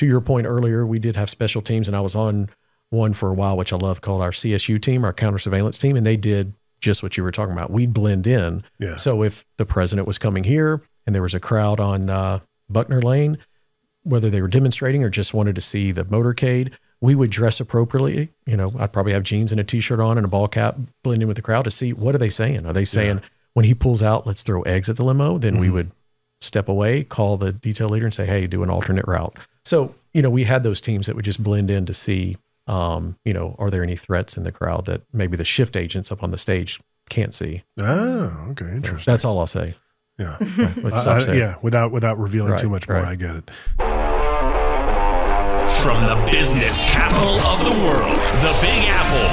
to your point earlier, we did have special teams, and I was on one for a while, which I love, called our CSU team, our counter surveillance team. And they did just what you were talking about. We'd blend in. Yeah. So if the president was coming here and there was a crowd on Buckner Lane, whether they were demonstrating or just wanted to see the motorcade, we would dress appropriately. You know, I'd probably have jeans and a t-shirt on and a ball cap, blend in with the crowd to see, what are they saying? Are they saying, when he pulls out, let's throw eggs at the limo? Then we would step away, call the detail leader and say, hey, do an alternate route. So, you know, we had those teams that would just blend in to see, you know, are there any threats in the crowd that maybe the shift agents up on the stage can't see? Oh, okay. Interesting. So that's all I'll say. Yeah. Right, yeah. Without revealing too much more. I get it. From the business capital of the world, the Big Apple,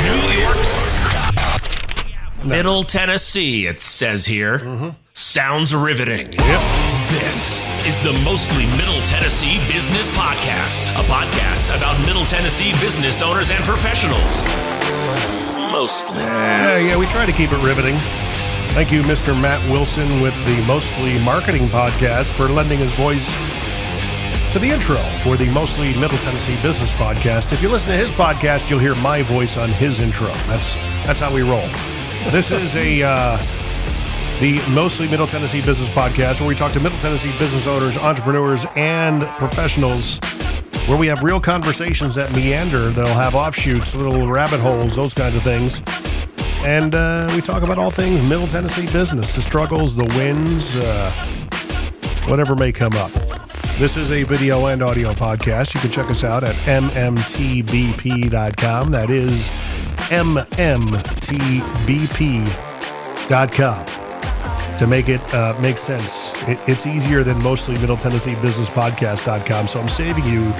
New York's Middle Tennessee, it says here. Sounds riveting. Yep. This is the Mostly Middle Tennessee Business Podcast, a podcast about Middle Tennessee business owners and professionals. Mostly. Yeah, we try to keep it riveting. Thank you, Mr. Matt Wilson with the Mostly Marketing Podcast, for lending his voice to the intro for the Mostly Middle Tennessee Business Podcast. If you listen to his podcast, you'll hear my voice on his intro. That's how we roll. This is the Mostly Middle Tennessee Business Podcast, where we talk to Middle Tennessee business owners, entrepreneurs, and professionals, where we have real conversations that meander. They'll have offshoots, little rabbit holes, those kinds of things. And we talk about all things Middle Tennessee business, the struggles, the wins, whatever may come up. This is a video and audio podcast. You can check us out at MMTBP.com. That is MMTBP.com. To make it make sense, it's easier than mostly Middle Tennessee Business Podcast.com. So I'm saving you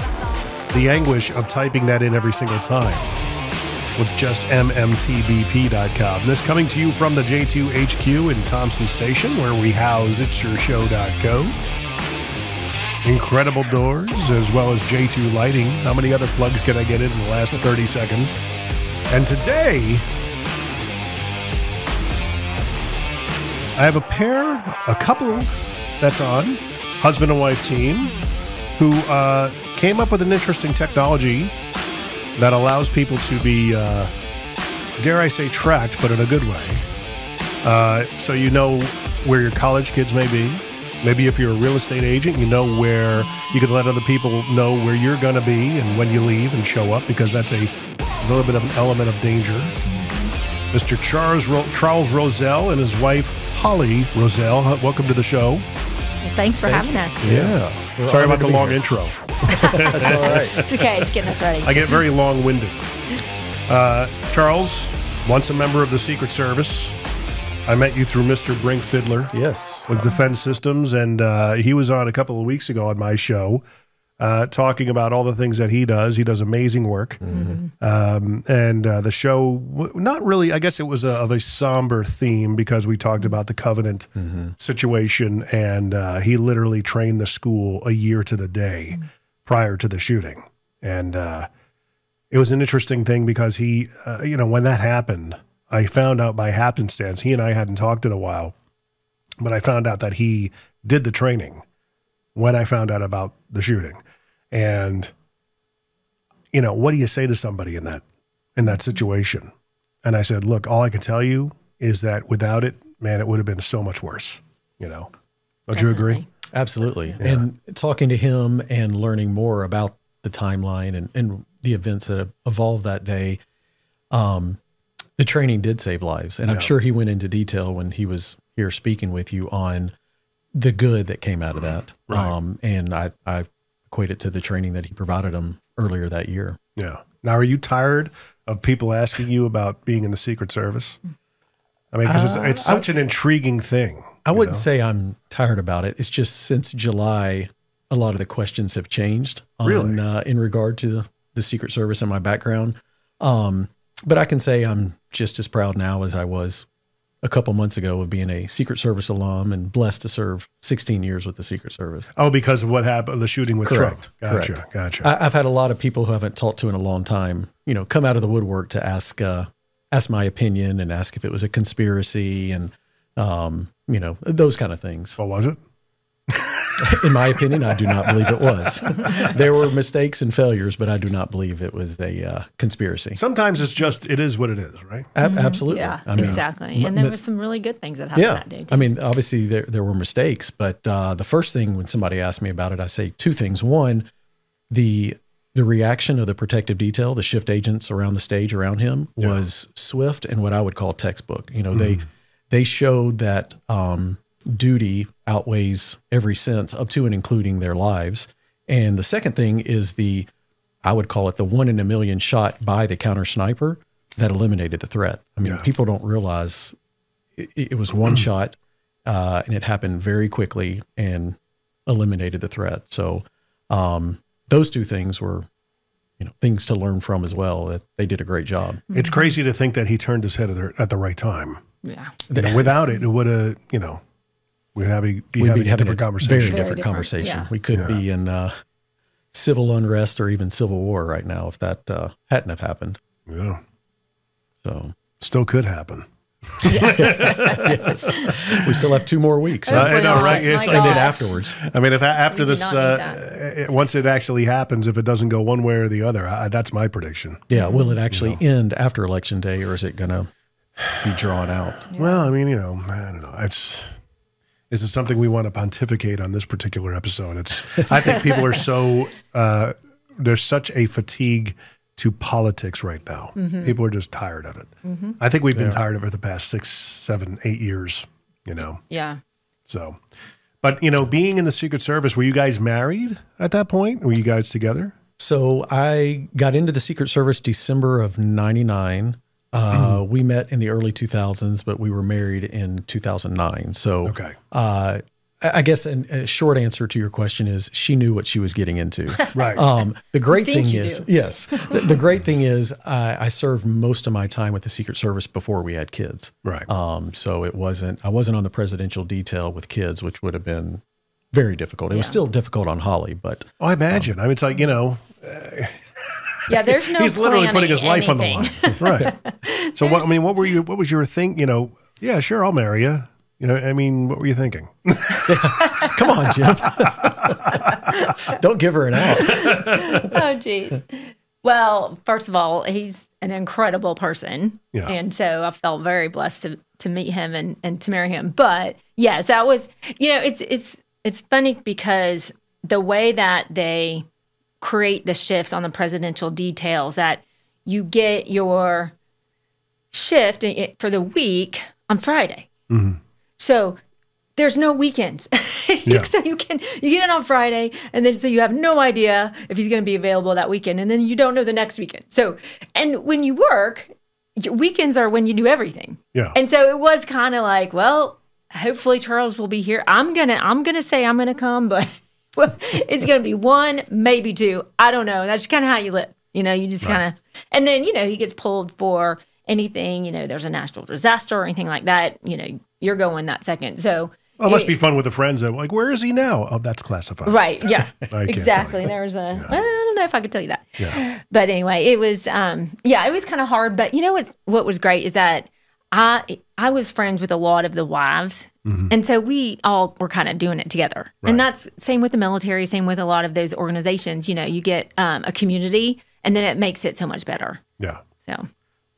the anguish of typing that in every single time with just MMTBP.com. This coming to you from the J2HQ in Thompson Station, where we house it'syourshow.co. Incredible Doors, as well as J2 Lighting. How many other plugs can I get in the last 30 seconds? And today, I have a couple that's on, husband and wife team, who came up with an interesting technology that allows people to be, dare I say, tracked, but in a good way. So you know where your college kids may be. Maybe if you're a real estate agent, you know where you can let other people know where you're going to be and when you leave and show up, because there's a little bit of an element of danger. Mr. Charles Roselle and his wife, Holly Roselle, welcome to the show. Well, thanks for having us. Yeah. Sorry about the long intro. That's all right. It's okay. It's getting us ready. I get very long-winded. Charles, once a member of the Secret Service. I met you through Mr. Brink Fiddler. Yes. With Defense Systems, and he was on a couple of weeks ago on my show talking about all the things that he does. He does amazing work. And the show, not really, I guess it was of a somber theme, because we talked about the Covenant situation, and he literally trained the school a year to the day prior to the shooting. And it was an interesting thing because he, when that happened, I found out by happenstance, he and I hadn't talked in a while, but I found out that he did the training when I found out about the shooting. And, what do you say to somebody in that situation? And I said, look, all I can tell you is that without it, man, it would have been so much worse, Don't you agree? Absolutely. Yeah. And talking to him and learning more about the timeline and the events that have evolved that day, the training did save lives. And I'm sure he went into detail when he was here speaking with you on the good that came out of that. Right. And I equate it to the training that he provided them earlier that year. Yeah. Now, are you tired of people asking you about being in the Secret Service? I mean, because it's such an intriguing thing. I wouldn't say I'm tired about it. It's just since July, a lot of the questions have changed in regard to the Secret Service and my background. But I can say I'm just as proud now as I was a couple months ago of being a Secret Service alum and blessed to serve 16 years with the Secret Service. Oh, because of what happened, the shooting with Correct. Trump. Correct. Gotcha. I've had a lot of people who I haven't talked to in a long time, come out of the woodwork to ask my opinion and ask if it was a conspiracy and, those kind of things. What was it? In my opinion, I do not believe it was. There were mistakes and failures, but I do not believe it was a conspiracy. Sometimes it is what it is, right? Absolutely. Yeah, I mean, exactly. And there were some really good things that happened that day, too. I mean, obviously there were mistakes, but the first thing when somebody asked me about it, I say two things. One, the reaction of the protective detail, the shift agents around the stage around him, was swift and what I would call textbook. You know, they showed that duty outweighs every sense up to and including their lives. And the second thing is I would call it the 1 in a million shot by the counter sniper that eliminated the threat. I mean, people don't realize it was one shot and it happened very quickly and eliminated the threat. So those two things were, things to learn from as well, that they did a great job. It's crazy to think that he turned his head at the right time. Yeah. Without it would have, we'd be having a different conversation. Very different conversation. Yeah. We could be in civil unrest or even civil war right now if that hadn't have happened. Yeah. So still could happen. Yes. We still have 2 more weeks. I know, right? And then afterwards. I mean, if after this, once it actually happens, if it doesn't go one way or the other, that's my prediction. Yeah. Will it actually end after Election Day, or is it going to be drawn out? Yeah. Well, I mean, I don't know. This is something we want to pontificate on this particular episode. I think people are so, there's such a fatigue to politics right now. People are just tired of it. I think we've been tired of it the past 6, 7, 8 years, Yeah. So, but, being in the Secret Service, were you guys married at that point? Were you guys together? So I got into the Secret Service December of 99. We met in the early 2000s, but we were married in 2009. So I guess a short answer to your question is she knew what she was getting into. Right. The great thing is, the great thing is I served most of my time with the Secret Service before we had kids. Right. So I wasn't on the presidential detail with kids, which would have been very difficult. It was still difficult on Holly, but. Oh, I imagine. I mean, it's like, Yeah, there's no. He's literally putting his life anything. on the line, right? So, what was your thing? Yeah, sure, I'll marry you. I mean, what were you thinking? Come on, Jim. Don't give her an out. Oh, geez. Well, first of all, he's an incredible person, and so I felt very blessed to meet him and to marry him. But yes, that was it's funny because the way that they create the shifts on the presidential details, that you get your shift for the week on Friday. So there's no weekends. So you get it on Friday, and then so you have no idea if he's going to be available that weekend, and then you don't know the next weekend. So, and when you work, your weekends are when you do everything. Yeah. And so it was kind of like, well, hopefully Charles will be here. I'm gonna say I'm gonna come, but it's gonna be 1, maybe 2. I don't know. That's kind of how you live. You just kind of, and then he gets pulled for anything. There's a natural disaster or anything like that. You're going that second. So. Well, it must be fun with the friends that like, where is he now? Oh, that's classified. Right. Yeah. Exactly. There was well, I don't know if I could tell you that. Yeah. But anyway, it was, it was kind of hard. But what was great is that I was friends with a lot of the wives. And so we all were kind of doing it together. Right. And that's same with the military, same with a lot of those organizations. You get a community, and then it makes it so much better. Yeah. So.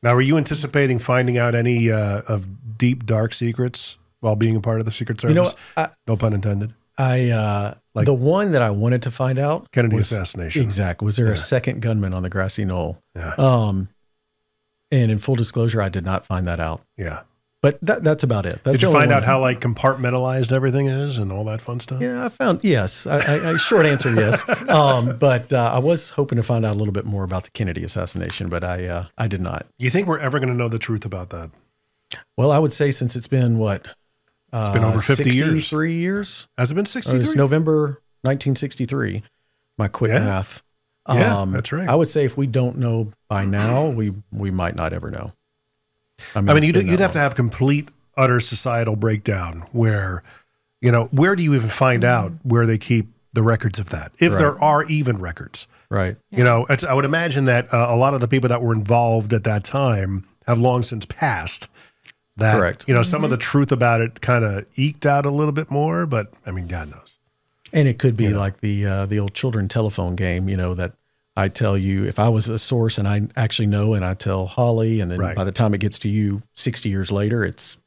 Now, were you anticipating finding out any of deep, dark secrets while being a part of the Secret Service? No pun intended. The one that I wanted to find out, Kennedy assassination. Exactly. Was there a second gunman on the grassy knoll? Yeah. And in full disclosure, I did not find that out. Yeah. But that's about it. Did you find out how compartmentalized everything is and all that fun stuff? Yeah, I found, yes. I short answer, yes. But I was hoping to find out a little bit more about the Kennedy assassination, but I did not. You think we're ever going to know the truth about that? Well, I would say since it's been what? It's been over 50 years. 63 years. Has it been 63? It's November 1963. My quick math. Yeah, that's right. I would say if we don't know by now, we might not ever know. I mean you'd have to have complete, utter societal breakdown where, where do you even find out where they keep the records of that? If there are even records. Right. I would imagine that a lot of the people that were involved at that time have long since passed. That, correct. Some of the truth about it kind of eked out a little bit more, but I mean, God knows. And it could be like the old children telephone game, that I tell you if I was a source and I actually know, and I tell Holly, and then by the time it gets to you 60 years later, it's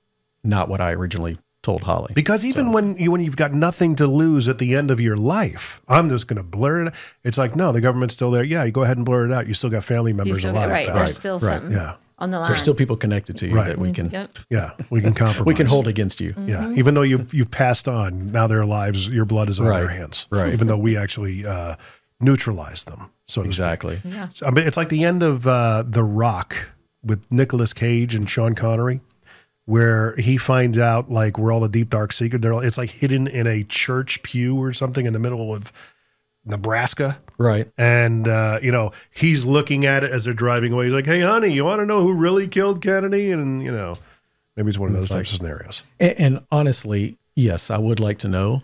not what I originally told Holly. Because even when you've got nothing to lose at the end of your life, I'm just going to blur it. It's like, no, the government's still there. Yeah, you go ahead and blur it out. You still got family members alive. Right. There's still something on the line. There's still people connected to you that we can, we can compromise. we can hold against you. Yeah, even though you've passed on, now their lives, your blood is on their hands. Right. Even though we actually neutralize them, so to speak. Yeah. So, I mean, it's like the end of The Rock with Nicolas Cage and Sean Connery, where he finds out like where all the deep dark secret. It's like hidden in a church pew or something in the middle of Nebraska. Right. And, he's looking at it as they're driving away. He's like, hey, honey, you want to know who really killed Kennedy? And, maybe it's one of those types of scenarios. And honestly, yes, I would like to know.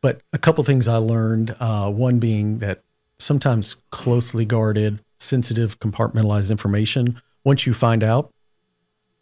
But a couple things I learned, one being that sometimes closely guarded, sensitive, compartmentalized information, once you find out,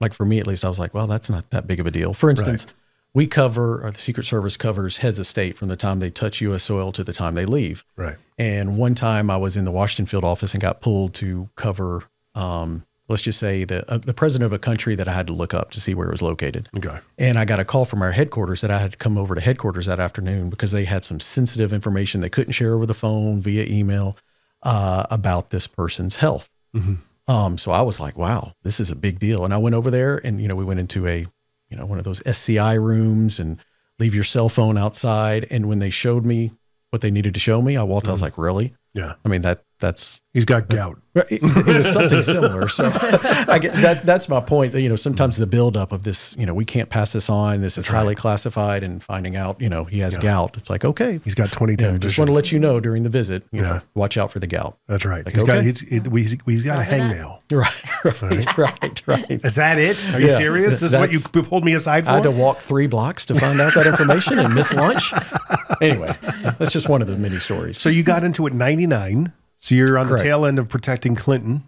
like for me at least, I was like, well, that's not that big of a deal. For instance, we cover, or the Secret Service covers heads of state from the time they touch U.S. soil to the time they leave. Right. And one time I was in the Washington field office and got pulled to cover, let's just say the president of a country that I had to look up to see where it was located. Okay. And I got a call from our headquarters that I had to come over to headquarters that afternoon because they had some sensitive information they couldn't share over the phone, via email, about this person's health. Mm-hmm. So I was like, wow, this is a big deal. And I went over there and, we went into one of those SCI rooms and leave your cell phone outside. And when they showed me what they needed to show me, I walked, I was like, really? Yeah. I mean, that's, he's got gout. It was something similar. So I get that's my point. Sometimes the buildup of this, we can't pass this on. This is highly classified, and finding out, he has gout. It's like, okay, he's got 20/10 just want to let you know during the visit, watch out for the gout. That's right. Like, he's got a hangnail. Right. Is that it? Are you serious? This is what you pulled me aside for? I had to walk 3 blocks to find out that information and miss lunch. Anyway, that's just one of the many stories. So you got into it in 99. So you're on the tail end of protecting Clinton,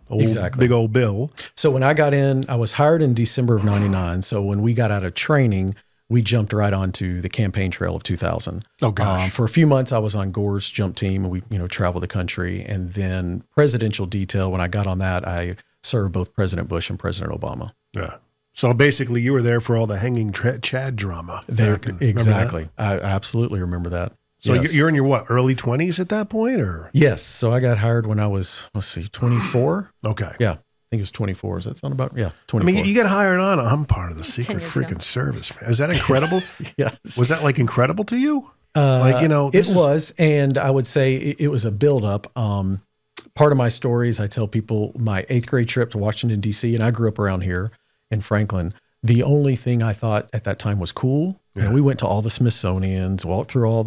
big old Bill. So when I got in, I was hired in December of 99. So when we got out of training, we jumped right onto the campaign trail of 2000. Oh, gosh. For a few months, I was on Gore's jump team, and we, traveled the country. And then presidential detail, when I got on that, I served both President Bush and President Obama. Yeah. So basically, you were there for all the hanging Chad drama. Exactly. I absolutely remember that. So you're in your early 20s at that point, or? Yes. So I got hired when I was, 24. Okay. Yeah. I think it was 24. Does that sound about? Yeah. 24. I mean, you get hired on. I'm part of the Secret freaking Service, man. Is that incredible? Yes. Was that incredible to you? It was. And I would say it was a buildup. Part of my story is I tell people my 8th grade trip to Washington, D.C., and I grew up around here in Franklin. The only thing I thought at that time was cool. Yeah. We went to all the Smithsonians, walked through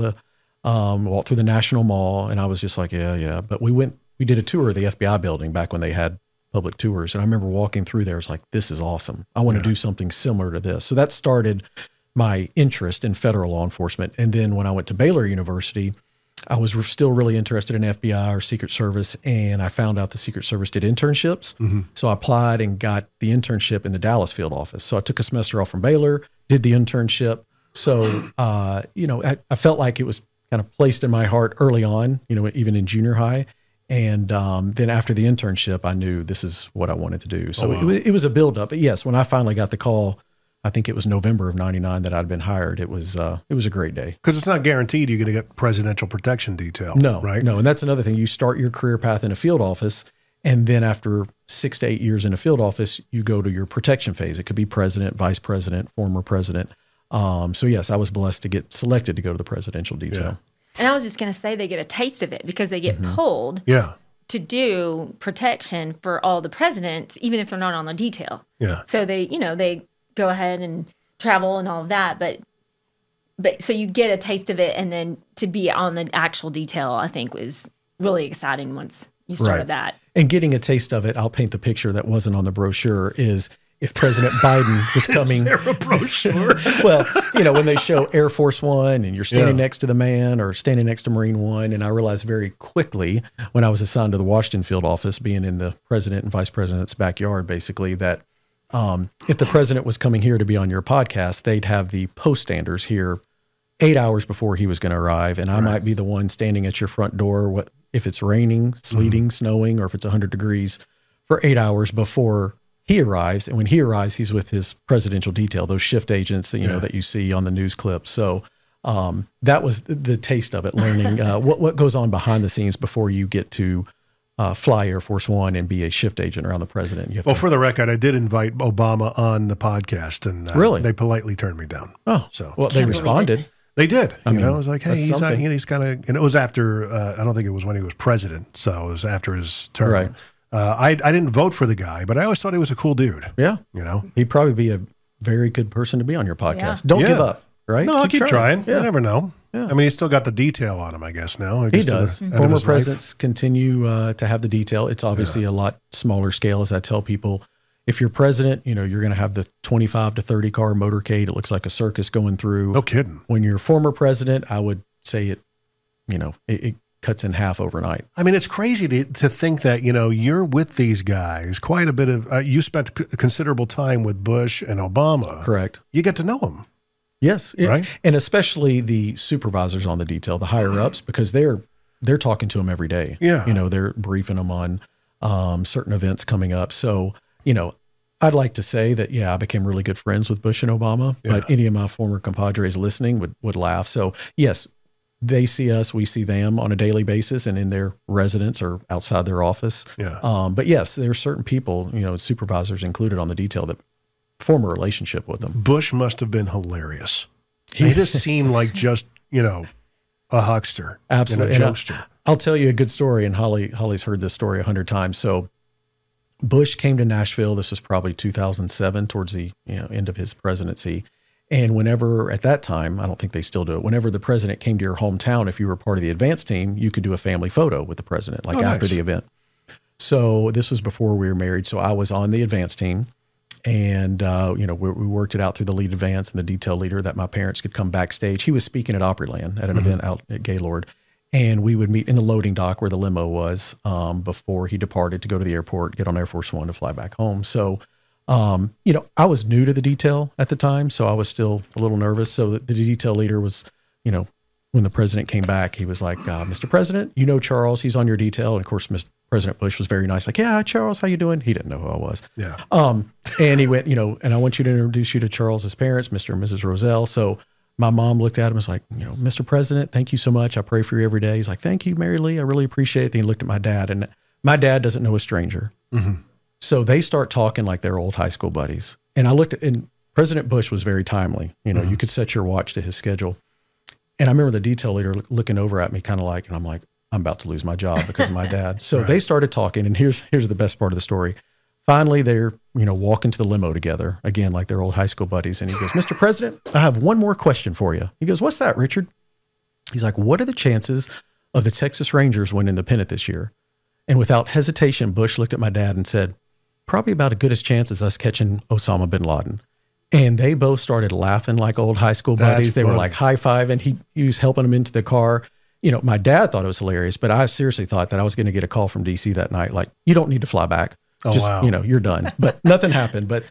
the National Mall, and I was just like, yeah. But we did a tour of the FBI building back when they had public tours. And I remember walking through there. It's like, this is awesome. I want to do something similar to this. So that started my interest in federal law enforcement. And then when I went to Baylor University, I was still really interested in FBI or Secret Service. And I found out the Secret Service did internships. Mm-hmm. So I applied and got the internship in the Dallas field office. So I took a semester off from Baylor, did the internship. So, I felt like it was kind of placed in my heart early on, even in junior high. And then after the internship, I knew this is what I wanted to do. So it was a buildup. But yes, when I finally got the call, I think it was November of 99 that I'd been hired. It was a great day. Because it's not guaranteed you're going to get presidential protection detail. No, right? No. And that's another thing. You start your career path in a field office, and then after 6 to 8 years in a field office, you go to your protection phase. It could be president, vice president, former president. So yes, I was blessed to get selected to go to the presidential detail. Yeah. And I was just going to say they get a taste of it because they get pulled to do protection for all the presidents, even if they're not on the detail. Yeah. So they go ahead and travel and all of that, but so you get a taste of it, and then to be on the actual detail, I think was really exciting once you started that. And getting a taste of it, I'll paint the picture that wasn't on the brochure is if President Biden was coming. Is there a brochure? Well, when they show Air Force One and you're standing next to the man or standing next to Marine One. And I realized very quickly when I was assigned to the Washington field office, being in the president and vice president's backyard, basically, that if the president was coming here to be on your podcast, they'd have the post standers here 8 hours before he was going to arrive. And I might be the one standing at your front door, if it's raining, sleeting, snowing, or if it's 100 degrees, for 8 hours before he arrives. And when he arrives, he's with his presidential detail, those shift agents that, that you see on the news clips. So that was the taste of it, learning what goes on behind the scenes before you get to fly Air Force One and be a shift agent around the president. For the record, I did invite Obama on the podcast, and really, they politely turned me down. Oh, so well, they responded. They did. I mean, it was like, hey, he's kind of, and it was after. I don't think it was when he was president, so it was after his term. Right. I didn't vote for the guy, but I always thought he was a cool dude. Yeah, he'd probably be a very good person to be on your podcast. Don't give up. Right? No, I'll keep trying. Yeah. You never know. Yeah. I mean, he's still got the detail on him, I guess, now. He does. Former presidents continue to have the detail. It's obviously a lot smaller scale, as I tell people. If you're president, you're going to have the 25 to 30 car motorcade. It looks like a circus going through. No kidding. When you're former president, I would say it cuts in half overnight. I mean, it's crazy to think that, you're with these guys quite a bit of, you spent considerable time with Bush and Obama. Correct. You get to know them. Yes. Right. And especially the supervisors on the detail, the higher ups, because they're talking to them every day. Yeah. They're briefing them on certain events coming up. So, I'd like to say that, I became really good friends with Bush and Obama, but any of my former compadres listening would laugh. So yes, they see us, we see them on a daily basis and in their residence or outside their office. Yeah. But yes, there are certain people, supervisors included on the detail that form a relationship with them. Bush must have been hilarious. He just seemed like just, a huckster. Absolutely. And a jokester. I'll tell you a good story, and Holly's heard this story 100 times. So Bush came to Nashville. This was probably 2007, towards the end of his presidency. And whenever, at that time, I don't think they still do it, whenever the president came to your hometown, if you were part of the advance team, you could do a family photo with the president, after the event. So this was before we were married. So I was on the advance team. And, we worked it out through the lead advance and the detail leader that my parents could come backstage. He was speaking at Opryland at an event out at Gaylord. And we would meet in the loading dock where the limo was before he departed to go to the airport, get on Air Force One to fly back home. So, I was new to the detail at the time, so I was still a little nervous. So the detail leader was, when the president came back, he was like, Mr. President, Charles, he's on your detail. And of course, President Bush was very nice. Like, yeah, Charles, how you doing? He didn't know who I was. Yeah. And he went, and I want you to introduce you to Charles's parents, Mr. and Mrs. Roselle. So my mom looked at him and was like, Mr. President, thank you so much. I pray for you every day. He's like, thank you, Mary Lee. I really appreciate it. Then he looked at my dad, and my dad doesn't know a stranger. Mm-hmm. So they start talking like they're old high school buddies. And I looked at, and President Bush was very timely. You could set your watch to his schedule. And I remember the detail leader looking over at me kind of like, and I'm like, I'm about to lose my job because of my dad. So they started talking, and here's the best part of the story. Finally, they're, walking to the limo together, again, like they're old high school buddies. And he goes, Mr. President, I have one more question for you. He goes, what's that, Richard? He's like, what are the chances of the Texas Rangers winning the pennant this year? And without hesitation, Bush looked at my dad and said, probably about as good a chance as us catching Osama bin Laden. And they both started laughing like old high school buddies. They were like high-fiving. He was helping them into the car. My dad thought it was hilarious, but I seriously thought that I was going to get a call from D.C. that night. Like, you don't need to fly back. Wow. You're done. But nothing happened. But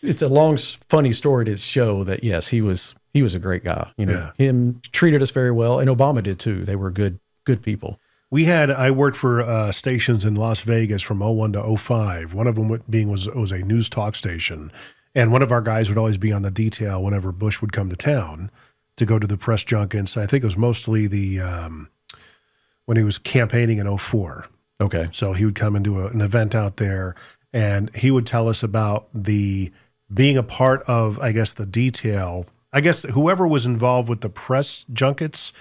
it's a long, funny story to show that, yes, he was a great guy. Him treated us very well. And Obama did too. They were good people. I worked for stations in Las Vegas from 01 to 05. One of them was a news talk station. And one of our guys would always be on the detail whenever Bush would come to town to go to the press junkets. I think it was mostly when he was campaigning in 04. Okay. So he would come and do an event out there, and he would tell us about being a part of, I guess, the detail. I guess whoever was involved with the press junkets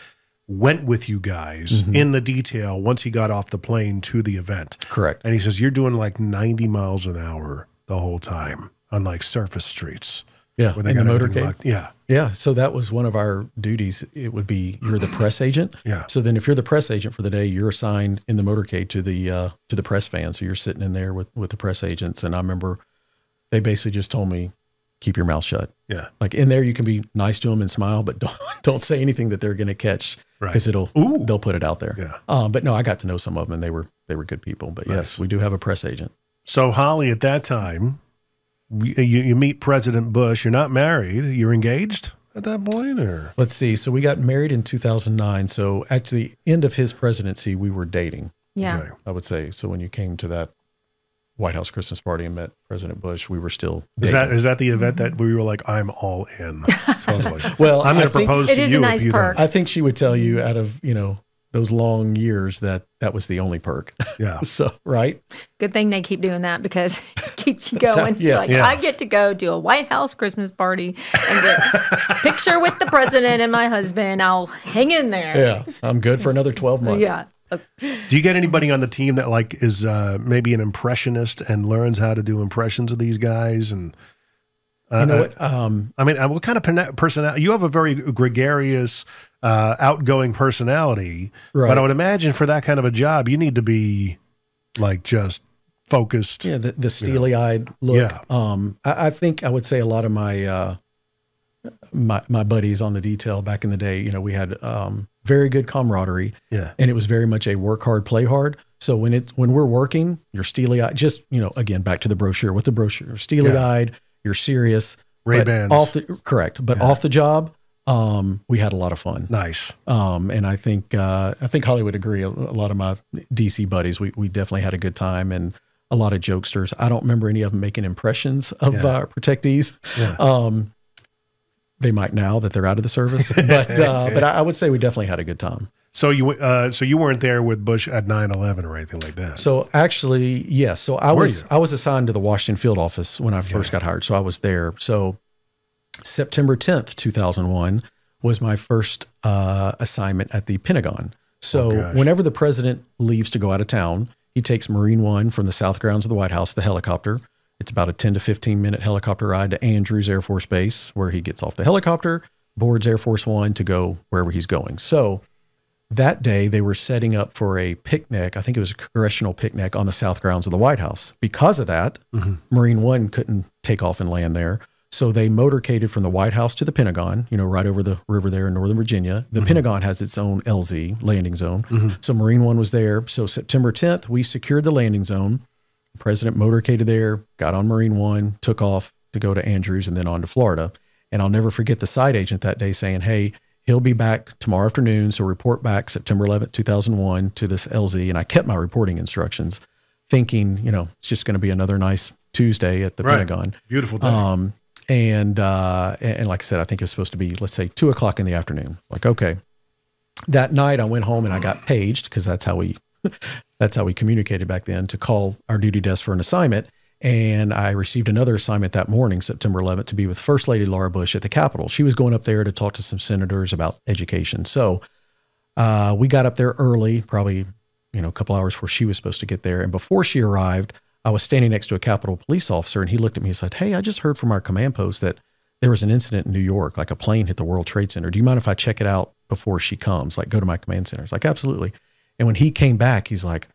went with you guys in the detail once he got off the plane to the event. Correct. And he says, you're doing like 90 miles an hour the whole time on like surface streets. Yeah, in the motorcade. Yeah. Yeah, so that was one of our duties. It would be, you're the press agent. Yeah. So then if you're the press agent for the day, you're assigned in the motorcade to the press van. So you're sitting in there with the press agents. And I remember they basically just told me, keep your mouth shut. Yeah. Like in there, you can be nice to them and smile, but don't say anything that they're going to catch, because they'll put it out there. Yeah. But no, I got to know some of them, and they were good people. But nice. Yes, we do have a press agent. So Holly, at that time, you meet President Bush. You're not married. You're engaged at that point, or? Let's see. So we got married in 2009. So at the end of his presidency, we were dating. Yeah. Okay. I would say. So when you came to that White House Christmas party and met President Bush, we were still dating. Is that the event that we were like, I'm all in? Totally. Well, I'm going to propose to you nice if you perk. don't. I think she would tell you out of, those long years that was the only perk. Yeah. So, right? Good thing they keep doing that because it keeps you going. Yeah. I get to go to a White House Christmas party and get a picture with the president and my husband. I'll hang in there. Yeah. I'm good for another 12 months. Yeah. Do you get anybody on the team that like is maybe an impressionist and learns how to do impressions of these guys? And you know what? what kind of personality? You have a very gregarious, outgoing personality, Right. but I would imagine for that kind of a job, you need to be like just focused. Yeah, the steely-eyed look. Yeah. I think I would say a lot of my my buddies on the detail back in the day, we had very good camaraderie. Yeah. And it was very much a work hard, play hard. So when we're working, you're steely-eyed. Just again, back to the brochure. With the brochure, you're steely-eyed. You're serious. Ray-Bans. Correct. But off the job, we had a lot of fun. Nice. And I think Holly would agree. A lot of my DC buddies, we definitely had a good time, and a lot of jokesters. I don't remember any of them making impressions of our protectees. Yeah. They might now that they're out of the service, but I would say we definitely had a good time. So you weren't there with Bush at 9/11 or anything like that. So actually, yes. So I was assigned to the Washington field office when I first got hired. So I was there. So September 10th, 2001 was my first assignment at the Pentagon. So whenever the president leaves to go out of town, he takes Marine One from the south grounds of the White House, the helicopter. It's about a 10 to 15 minute helicopter ride to Andrews Air Force Base, where he gets off the helicopter, boards Air Force One to go wherever he's going. So that day they were setting up for a picnic. I think it was a congressional picnic on the south grounds of the White House. Because of that, Marine One couldn't take off and land there. So they motorcaded from the White House to the Pentagon, right over the river there in Northern Virginia. The Pentagon has its own LZ, landing zone. So Marine One was there. So September 10th, we secured the landing zone. The president motorcaded there, got on Marine One, took off to go to Andrews and then on to Florida. And I'll never forget the site agent that day saying, hey, he'll be back tomorrow afternoon. So report back September 11th, 2001 to this LZ. And I kept my reporting instructions thinking, it's just going to be another nice Tuesday at the Pentagon. Beautiful day. And like I said, I think it was supposed to be, let's say 2:00 in the afternoon. Like, okay. That night I went home and I got paged, because that's how we communicated back then, to call our duty desk for an assignment. And I received another assignment that morning, September 11th, to be with First Lady Laura Bush at the Capitol. She was going up there to talk to some senators about education. So we got up there early, probably, a couple hours before she was supposed to get there. And before she arrived, I was standing next to a Capitol police officer, and he looked at me and said, hey, I just heard from our command post that there was an incident in New York, like a plane hit the World Trade Center. Do you mind if I check it out before she comes? Like, go to my command center. It's like, absolutely. And when he came back, he's like,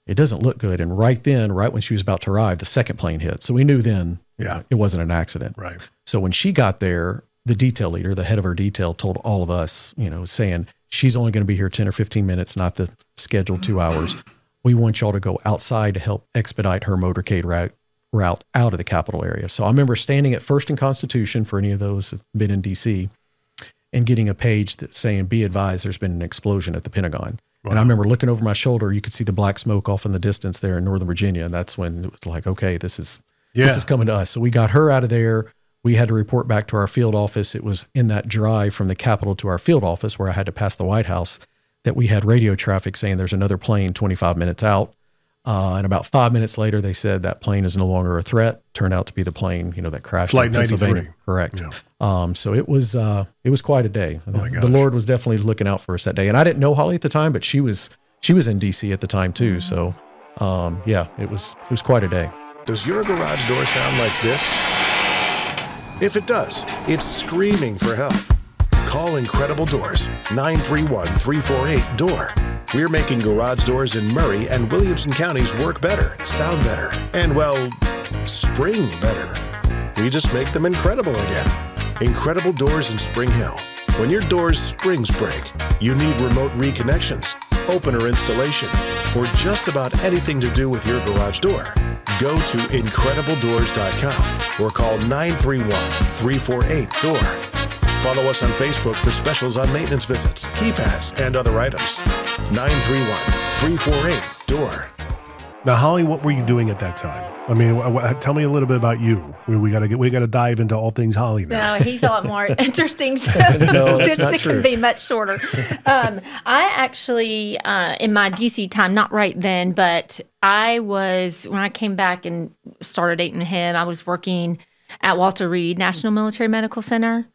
it doesn't look good. And right when she was about to arrive, the second plane hit. So we knew then it wasn't an accident. Right. So when she got there, the detail leader, the head of her detail, told all of us, saying, she's only going to be here 10 or 15 minutes, not the scheduled 2 hours. We want y'all to go outside to help expedite her motorcade route out of the Capitol area. So I remember standing at First and Constitution, for any of those who've been in D.C., and getting a page that's saying, be advised, there's been an explosion at the Pentagon. Wow. And I remember looking over my shoulder, you could see the black smoke off in the distance there in Northern Virginia. And that's when it was like, okay, this is coming to us. So we got her out of there. We had to report back to our field office. It was in that drive from the Capitol to our field office, where I had to pass the White House, that we had radio traffic saying there's another plane 25 minutes out. And about 5 minutes later, they said that plane is no longer a threat. Turned out to be the plane, that crashed Flight in Pennsylvania. 93. Correct. Yeah. So it was quite a day. Oh my gosh. The Lord was definitely looking out for us that day. And I didn't know Holly at the time, but she was in DC at the time too. So, it was quite a day. Does your garage door sound like this? If it does, it's screaming for help. Call Incredible Doors, 931-348-DOOR. We're making garage doors in Murray and Williamson counties work better, sound better, and, spring better. We just make them incredible again. Incredible Doors in Spring Hill. When your door's springs break, you need remote reconnections, opener installation, or just about anything to do with your garage door, go to IncredibleDoors.com or call 931-348-DOOR. Follow us on Facebook for specials on maintenance visits, key pass, and other items. 931-348-DOOR. Now, Holly, what were you doing at that time? I mean, tell me a little bit about you. We got to dive into all things Holly now. No, he's a lot more interesting. So No, that's this not true. can be much shorter. I actually, in my DC time, not right then, but when I came back and started dating him, I was working at Walter Reed National Military Medical Center.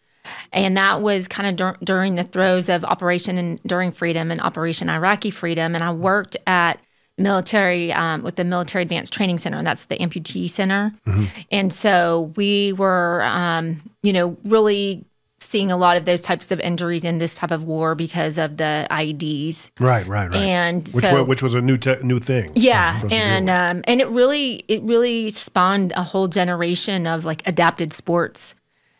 And that was kind of during the throes of Operation Enduring Freedom and Operation Iraqi Freedom. And I worked at military with the Military Advanced Training Center, and that's the amputee center. And so we were, really seeing a lot of those types of injuries in this type of war because of the IEDs. Right. And which was a new thing. Yeah, and it really spawned a whole generation of like adapted sports.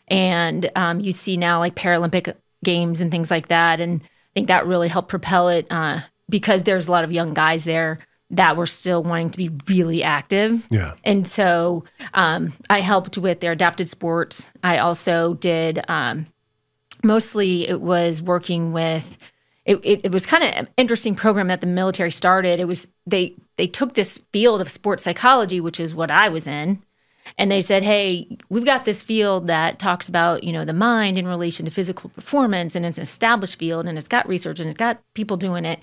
And you see now like Paralympic games and things like that. And I think that really helped propel it because there's a lot of young guys there that were still wanting to be really active. Yeah. And so I helped with their adapted sports. I also did, mostly it was working with, it was kind of an interesting program that the military started. It was, they took this field of sports psychology, which is what I was in, and they said, hey, we've got this field that talks about, the mind in relation to physical performance, and it's an established field, and it's got research, and it's got people doing it.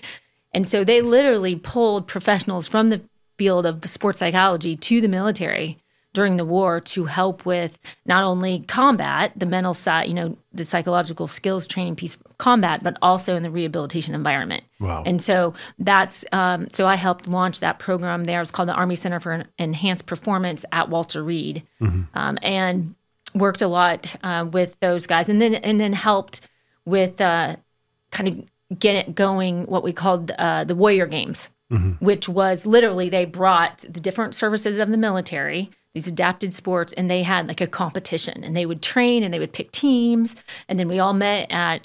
And so they literally pulled professionals from the field of sports psychology to the military during the war to help with not only combat, the mental side, the psychological skills training piece of combat, but also in the rehabilitation environment. Wow. And so that's, so I helped launch that program there. It's called the Army Center for Enhanced Performance at Walter Reed, and worked a lot with those guys, and then helped with kind of get it going, what we called the Warrior Games, which was literally they brought the different services of the military, these adapted sports, and they had like a competition, and they would train and they would pick teams, and then we all met at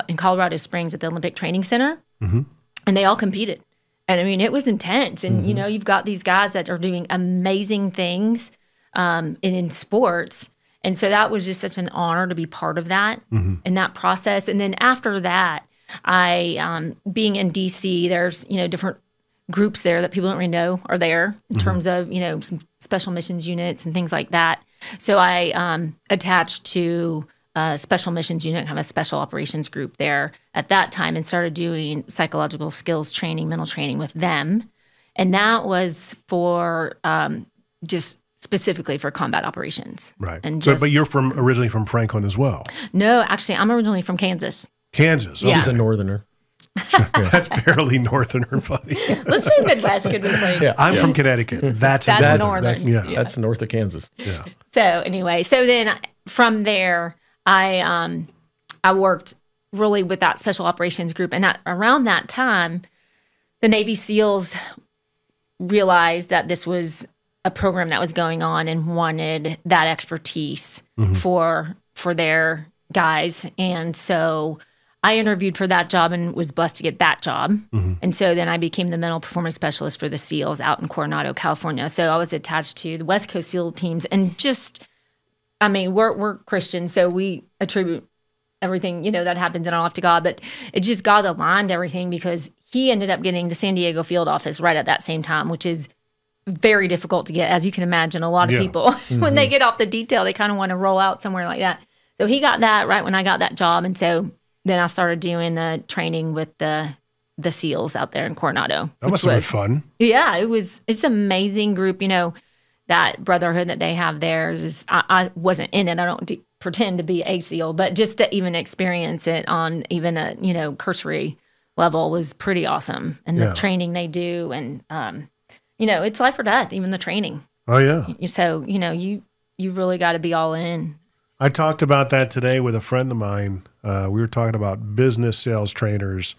in Colorado Springs at the Olympic Training Center, and they all competed. And I mean, it was intense, and you've got these guys that are doing amazing things in sports. And so that was just such an honor to be part of that in that process. And then after that, I, being in D.C., there's, different groups there that people don't really know are there in terms of, some special missions units and things like that. So I attached to a special missions unit, kind of a special operations group there at that time, and started doing psychological skills training, mental training with them. And that was for just specifically for combat operations. Right. And but you're originally from Franklin as well. No, actually, I'm originally from Kansas. Kansas. Yeah. She's a northerner. That's barely northerner, buddy. Let's say Midwest could be like. Yeah. I'm from Connecticut. That's northern. That's north of Kansas. Yeah. So anyway, so then from there, I worked really with that special operations group, and around that time, the Navy SEALs realized that this was a program that was going on and wanted that expertise for their guys, and so I interviewed for that job and was blessed to get that job. And so then I became the mental performance specialist for the SEALs out in Coronado, California. So I was attached to the West Coast SEAL teams, and just, I mean, we're Christians, so we attribute everything, that happens in our life to God, but it just, God aligned everything, because he ended up getting the San Diego field office right at that same time, which is very difficult to get. As you can imagine, a lot of people, when they get off the detail, they kind of want to roll out somewhere like that. So he got that right when I got that job. And so then I started doing the training with the SEALs out there in Coronado. That must have been fun. Yeah, it's an amazing group. That brotherhood that they have there is, I wasn't in it. I don't pretend to be a SEAL, but just to even experience it on even a, cursory level was pretty awesome. And the training they do, and, it's life or death, even the training. Oh, yeah. So, you really got to be all in. I talked about that today with a friend of mine. We were talking about business sales trainers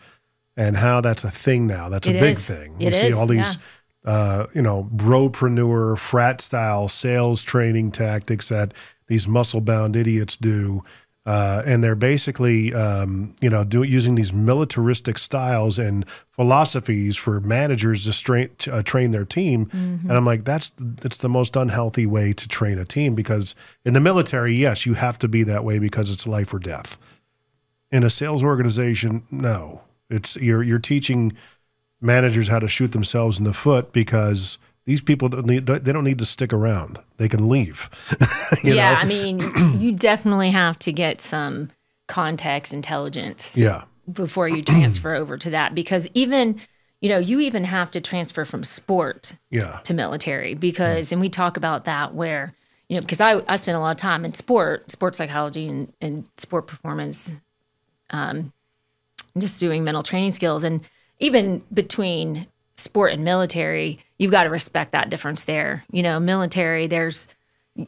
and how that's a thing now. That's a big thing. You see all these, bropreneur, frat style sales training tactics that these muscle bound idiots do. And they're basically, using these militaristic styles and philosophies for managers to train their team. And I'm like, that's the most unhealthy way to train a team, because in the military, yes, you have to be that way because it's life or death. In a sales organization, no, it's you're teaching managers how to shoot themselves in the foot, because these people they don't need to stick around. They can leave. you know? I mean, you definitely have to get some context intelligence before you transfer over to that, because even, you even have to transfer from sport to military, because, and we talk about that where, because I spent a lot of time in sports psychology and sport performance, just doing mental training skills. And even between sport and military, you've got to respect that difference there. Military,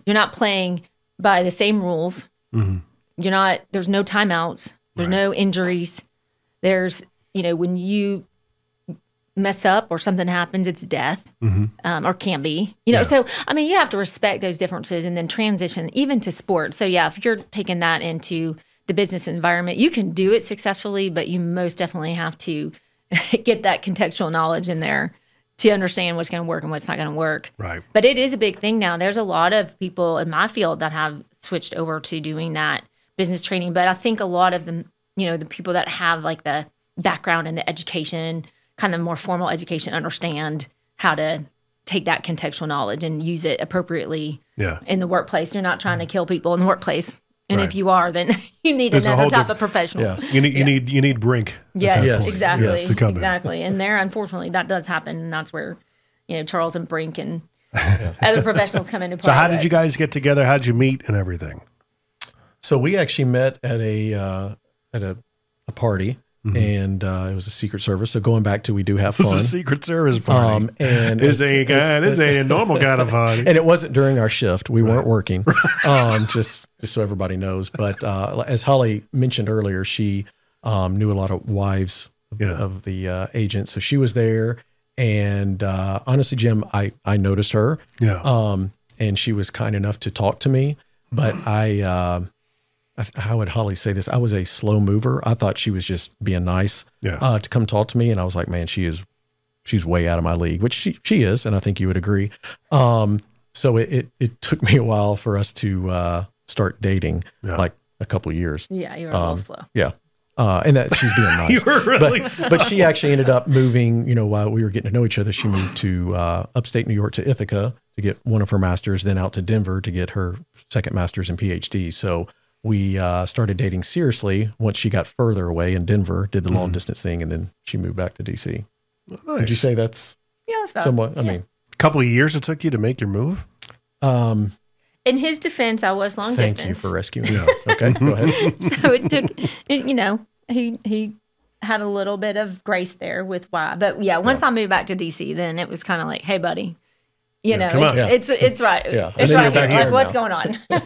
you're not playing by the same rules. There's no timeouts. There's no injuries. There's, when you mess up or something happens, it's death, or can be, So, I mean, you have to respect those differences and then transition even to sport. So if you're taking that into the business environment, you can do it successfully, but you most definitely have to get that contextual knowledge in there to understand what's going to work and what's not going to work. Right. But it is a big thing now. There's a lot of people in my field that have switched over to doing that business training. But I think a lot of them, the people that have like the background in the education, kind of more formal education, understand how to take that contextual knowledge and use it appropriately in the workplace. You're not trying to kill people in the workplace. And if you are, then you need another type of professional. Yeah. You need Brink. Yes, exactly. Yes, to come exactly. And there, unfortunately, that does happen. And that's where, Charles and Brink and other professionals come into play. So how did you guys get together? How did you meet and everything? So we actually met at a party. And it was a Secret Service. So going back to, we do have fun. It was a Secret Service party. And this ain't a normal kind of party. And it wasn't during our shift. We weren't working. Just so everybody knows. But as Holly mentioned earlier, she knew a lot of wives of the agents. So she was there. And honestly, Jim, I noticed her. And she was kind enough to talk to me. But how would Holly say this? I was a slow mover. I thought she was just being nice to come talk to me. And I was like, man, she's way out of my league, which she is. And I think you would agree. So it took me a while for us to start dating, like a couple of years. Yeah, you were a little slow. Yeah. And that she's being nice. You were really slow. But she actually ended up moving, while we were getting to know each other, she moved to upstate New York to Ithaca to get one of her masters, then out to Denver to get her second master's and PhD. So we started dating seriously once she got further away in Denver, did the long distance thing, and then she moved back to DC. Nice. Would you say that's somewhat? I mean, a couple of years it took you to make your move? In his defense, I was long distance. Thank you for rescuing me. Okay, go ahead. So it took, he had a little bit of grace there with why. But once I moved back to DC, then it was kind of like, hey, buddy. It's right. Yeah. It's right here. Like, what's going on? I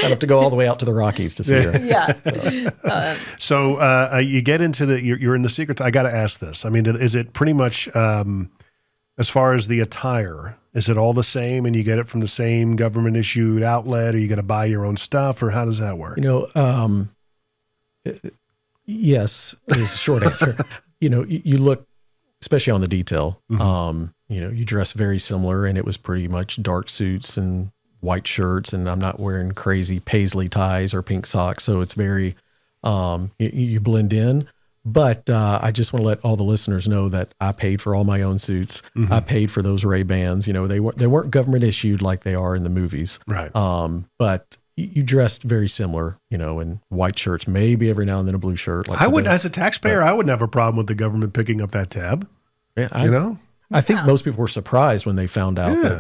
have to go all the way out to the Rockies to see her. So you get into you're in the secrets. I got to ask this. I mean, is it pretty much, as far as the attire, is it all the same and you get it from the same government issued outlet, or you got to buy your own stuff, or how does that work? Yes, is the short answer. You look, especially on the detail, you dress very similar, and it was pretty much dark suits and white shirts, and I'm not wearing crazy paisley ties or pink socks. So it's very, you blend in. But I just want to let all the listeners know that I paid for all my own suits. I paid for those Ray-Bans. They weren't government issued like they are in the movies. Right. But you dressed very similar, in white shirts, maybe every now and then a blue shirt. Like as a taxpayer, I wouldn't have a problem with the government picking up that tab. Yeah, I think most people were surprised when they found out that,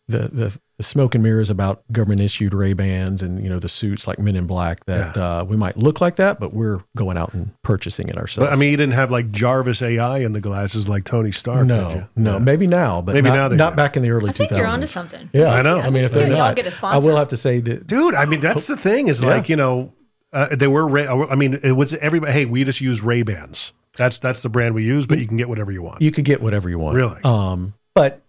the smoke and mirrors about government issued Ray-Bans and, the suits like Men in Black that we might look like that, but we're going out and purchasing it ourselves. But I mean, you didn't have like Jarvis AI in the glasses like Tony Stark. No, maybe now, but not back in the early 2000s. I think you're onto something. Yeah, I know. I mean, if they're not, get a sponsor. I will have to say that, dude. I mean, that's the thing is like, they were. I mean, it was everybody. Hey, we just use Ray-Bans. That's the brand we use, but you can get whatever you want. You could get whatever you want. Really? But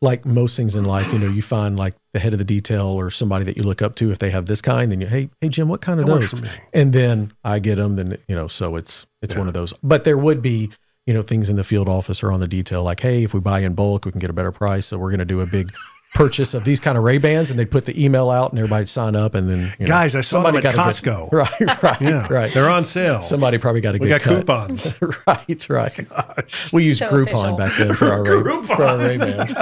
like most things in life, you find like the head of the detail or somebody that you look up to. If they have this kind, then hey Jim, what kind of those? And then I get them. Then so it's one of those. But there would be things in the field office or on the detail, like, hey, if we buy in bulk, we can get a better price. So we're going to do a big purchase of these kind of Ray-Bans, and they'd put the email out and everybody'd sign up, and then guys, I saw them at Costco. Right. They're on sale. Somebody probably got a good cut. We got coupons. Right. Gosh. We used Groupon back then for our Ray-Bans.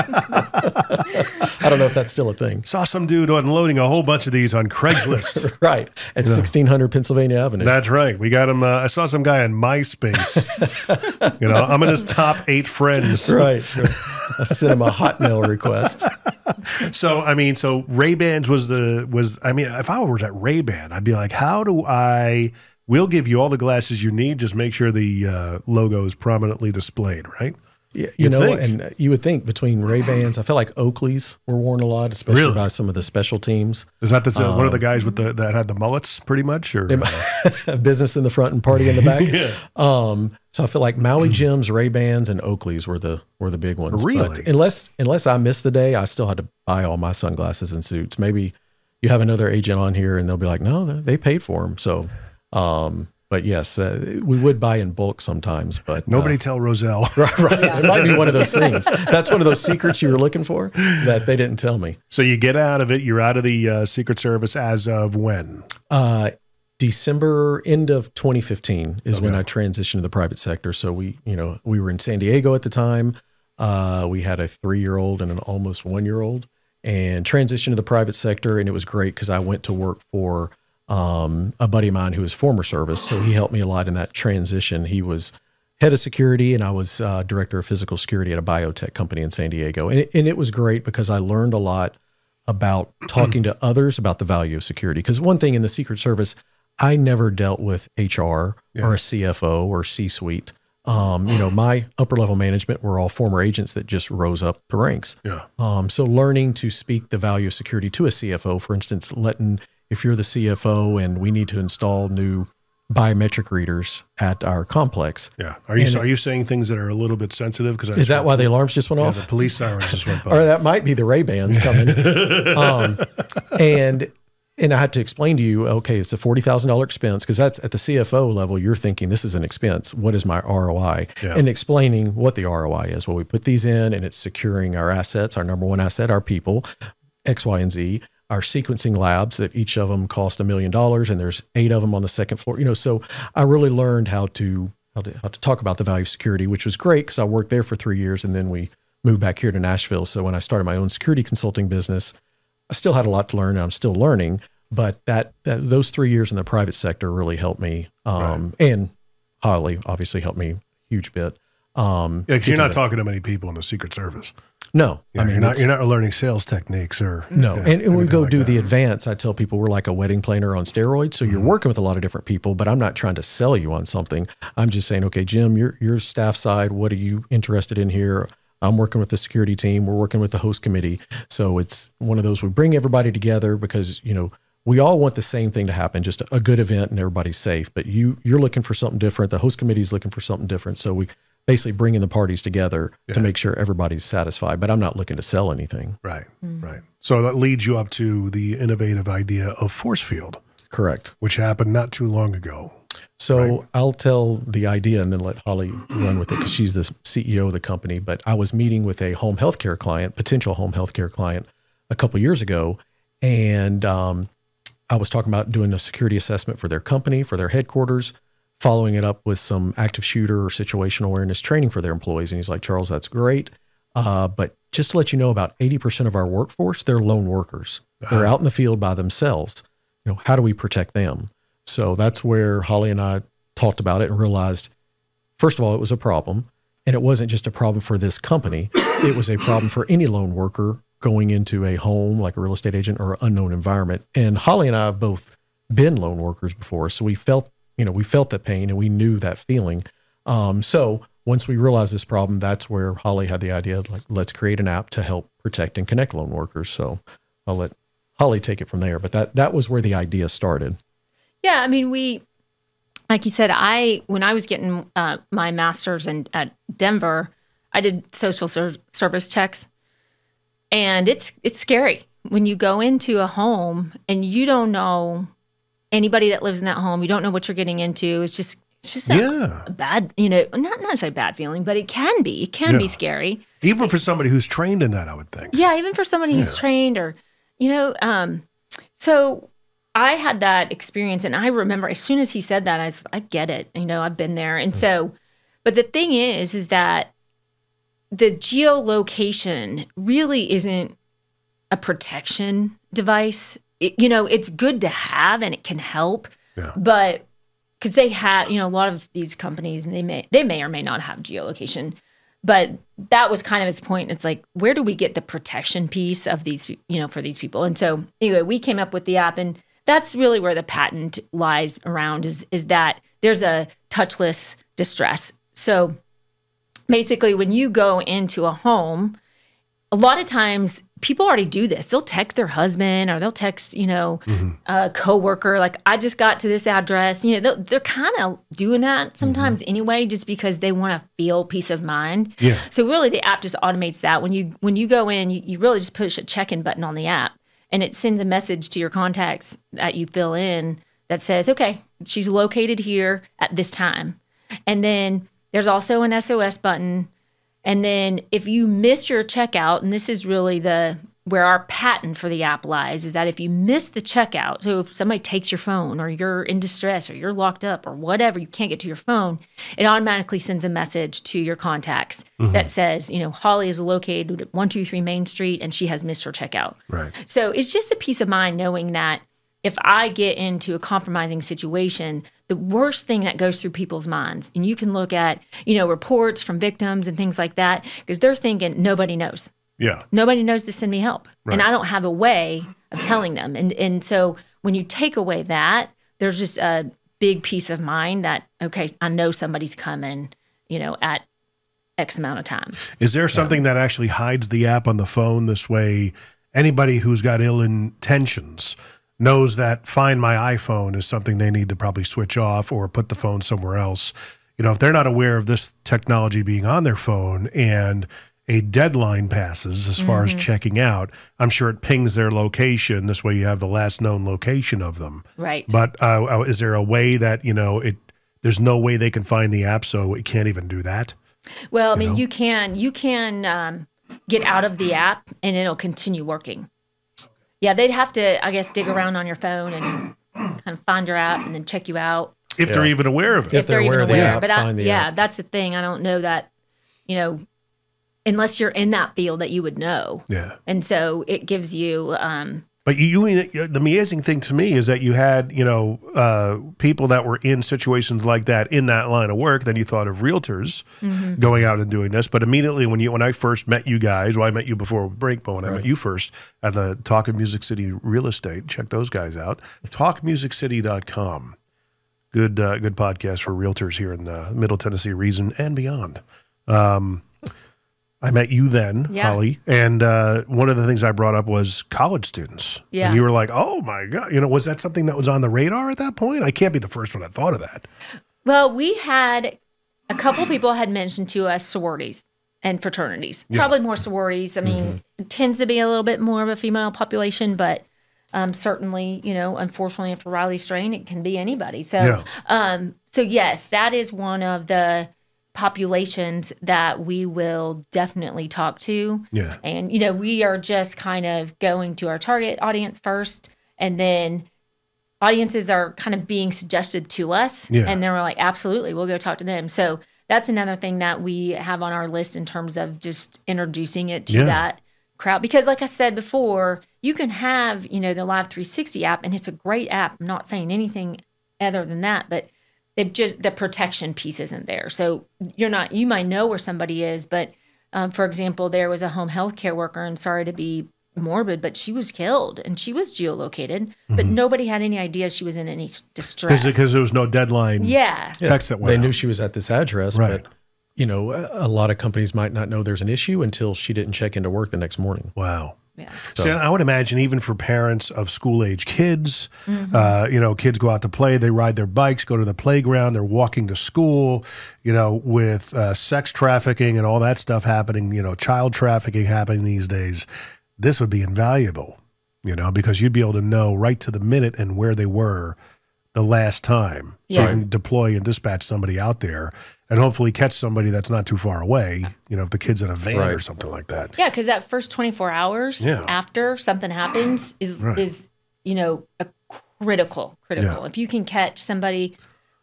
I don't know if that's still a thing. Saw some dude unloading a whole bunch of these on Craigslist. Right. At 1600 Pennsylvania Avenue. That's right. We got him. I saw some guy on MySpace. I'm in his top 8 friends. Right. I sent him a Hotmail request. So Ray-Bans if I were at Ray-Ban, I'd be like, we'll give you all the glasses you need, just make sure the logo is prominently displayed, right? Yeah, and you would think between Ray-Bans, I feel like Oakley's were worn a lot, especially by some of the special teams. Is that one of the guys with that had the mullets, pretty much, or business in the front and party in the back? Yeah. So I feel like Maui Jims, Ray-Bans, and Oakley's were the big ones. Really? But unless I missed the day, I still had to buy all my sunglasses and suits. Maybe you have another agent on here, and they'll be like, no, they paid for them. So. But yes, we would buy in bulk sometimes, but nobody tell Roselle. Right. Yeah. It might be one of those things. That's one of those secrets you were looking for that they didn't tell me. So you get out of it. You're out of the Secret Service as of when? December, end of 2015 is when I transitioned to the private sector. So we were in San Diego at the time. We had a 3-year-old and an almost 1-year-old, and transitioned to the private sector. And it was great because I went to work for a buddy of mine who was former service. So he helped me a lot in that transition. He was head of security, and I was director of physical security at a biotech company in San Diego. And it was great because I learned a lot about talking to others about the value of security. Because one thing in the Secret Service, I never dealt with HR or a CFO or C-suite. My upper level management were all former agents that just rose up the ranks. Yeah. So learning to speak the value of security to a CFO, for instance, if you're the CFO and we need to install new biometric readers at our complex. Yeah. Are you saying things that are a little bit sensitive? Is that why the alarms just went off? The police sirens just went by. Or that might be the Ray-Bans coming. And I had to explain to you, okay, it's a $40,000 expense, because that's at the CFO level. You're thinking this is an expense. What is my ROI? Yeah. And explaining what the ROI is. Well, we put these in, and it's securing our assets, our number one asset, our people, X, Y, and Z. Our sequencing labs, that each of them cost $1 million, and there's 8 of them on the second floor. So I really learned how to talk about the value of security, which was great because I worked there for 3 years, and then we moved back here to Nashville. So when I started my own security consulting business, I still had a lot to learn, and I'm still learning. But those 3 years in the private sector really helped me, and Holly obviously helped me a huge bit. Because you're not talking to many people in the Secret Service. No, yeah, you're not learning sales techniques or no. And when we go do the advance, I tell people we're like a wedding planner on steroids. So you're working with a lot of different people, but I'm not trying to sell you on something. I'm just saying, okay, Jim, your staff side, what are you interested in here? I'm working with the security team. We're working with the host committee. So it's one of those, we bring everybody together because, we all want the same thing to happen, just a good event and everybody's safe. But you're looking for something different. The host committee is looking for something different. So we basically bringing the parties together to make sure everybody's satisfied. But I'm not looking to sell anything. Right, right. So that leads you up to the innovative idea of force field. Correct. Which happened not too long ago. So I'll tell the idea and then let Holly run with it because she's the CEO of the company. But I was meeting with a home healthcare client, potential home healthcare client, a couple of years ago. And I was talking about doing a security assessment for their company, for their headquarters, following it up with some active shooter or situational awareness training for their employees. And he's like, Charles, that's great. But just to let you know, about 80% of our workforce, they're lone workers. They're out in the field by themselves. How do we protect them? So that's where Holly and I talked about it and realized, first of all, it was a problem. And it wasn't just a problem for this company. It was a problem for any lone worker going into a home like a real estate agent or an unknown environment. And Holly and I have both been lone workers before. So we felt that pain and we knew that feeling. So once we realized this problem, that's where Holly had the idea of like, let's create an app to help protect and connect lone workers. So I'll let Holly take it from there. But that was where the idea started. Yeah. I mean, like you said, when I was getting my master's at Denver, I did social service checks. And it's scary when you go into a home and you don't know anybody that lives in that home. You don't know what you're getting into. It's just a bad, not necessarily a bad feeling, but it can be. It can be scary. Even for somebody who's trained in that, I would think. Yeah, even for somebody who's trained or, so I had that experience, and I remember as soon as he said that, I get it. I've been there. And so, but the thing is that the geolocation really isn't a protection device. It's good to have and it can help, but because they have, a lot of these companies, they may or may not have geolocation, but that was kind of his point. It's like, where do we get the protection piece of these, for these people? And so anyway, we came up with the app, and that's really where the patent lies around is that there's a touchless distress. So basically when you go into a home, a lot of times people already do this. They'll text their husband or they'll text, a coworker, like, I just got to this address. They're kind of doing that sometimes anyway, just because they want to feel peace of mind. Yeah. So really the app just automates that. When you go in, you really just push a check-in button on the app, and it sends a message to your contacts that you fill in that says, okay, she's located here at this time. And then there's also an SOS button. And then if you miss your checkout, and this is really where our patent for the app lies, is that if you miss the checkout, so if somebody takes your phone or you're in distress or you're locked up or whatever, you can't get to your phone, it automatically sends a message to your contacts that says, Holly is located at 123 Main Street and she has missed her checkout. Right. So it's just a peace of mind knowing that if I get into a compromising situation, the worst thing that goes through people's minds, and you can look at, reports from victims and things like that, because they're thinking, nobody knows. Yeah. Nobody knows to send me help. Right. And I don't have a way of telling them. And so when you take away that, there's just a big peace of mind that, okay, I know somebody's coming, at X amount of time. Is there something that actually hides the app on the phone? This way, anybody who's got ill intentions knows that Find My iPhone is something they need to probably switch off or put the phone somewhere else. If they're not aware of this technology being on their phone and a deadline passes as far as checking out, I'm sure it pings their location. This way you have the last known location of them. Right. But is there a way that, there's no way they can find the app, so it can't even do that? Well, you can get out of the app and it'll continue working. Yeah, they'd have to, I guess, dig around on your phone and kind of find your app and then check you out. If they're even aware of it. If they're even aware of the app, find the app. That's the thing. I don't know that, unless you're in that field that you would know. Yeah. And so it gives you... But the amazing thing to me is that you had, people that were in situations like that in that line of work. Then you thought of realtors going out and doing this. But immediately when I first met you guys, I met you before break, but when I met you first at the Talk of Music City Real Estate, check those guys out. TalkMusicCity.com. Good podcast for realtors here in the Middle Tennessee region and beyond. I met you then, Holly, and one of the things I brought up was college students. Yeah. And you were like, oh, my God. Was that something that was on the radar at that point? I can't be the first one that thought of that. Well, we had a couple people had mentioned to us sororities and fraternities, probably more sororities. I mean, it tends to be a little bit more of a female population, but certainly, unfortunately, after Riley's strain, it can be anybody. So, so yes, that is one of the populations that we will definitely talk to. Yeah. And, we are just kind of going to our target audience first, and then audiences are kind of being suggested to us. Yeah. And then we're like, absolutely, we'll go talk to them. So that's another thing that we have on our list in terms of just introducing it to that crowd. Because like I said before, you can have, the Live 360 app, and it's a great app. I'm not saying anything other than that, but the protection piece isn't there. So you might know where somebody is, but for example, there was a home health care worker, and sorry to be morbid, but she was killed and she was geolocated, but nobody had any idea she was in any distress. Because there was no deadline text that went They out. knew she was at this address, but a lot of companies might not know there's an issue until she didn't check into work the next morning. Wow. Yeah. So I would imagine even for parents of school-age kids, kids go out to play, they ride their bikes, go to the playground, they're walking to school, with sex trafficking and all that stuff happening, child trafficking happening these days. this would be invaluable, because you'd be able to know right to the minute and where they were the last time. So you can deploy and dispatch somebody out there and hopefully catch somebody that's not too far away, if the kid's in a van or something like that. Yeah, because that first 24 hours after something happens is a critical. Yeah. If you can catch somebody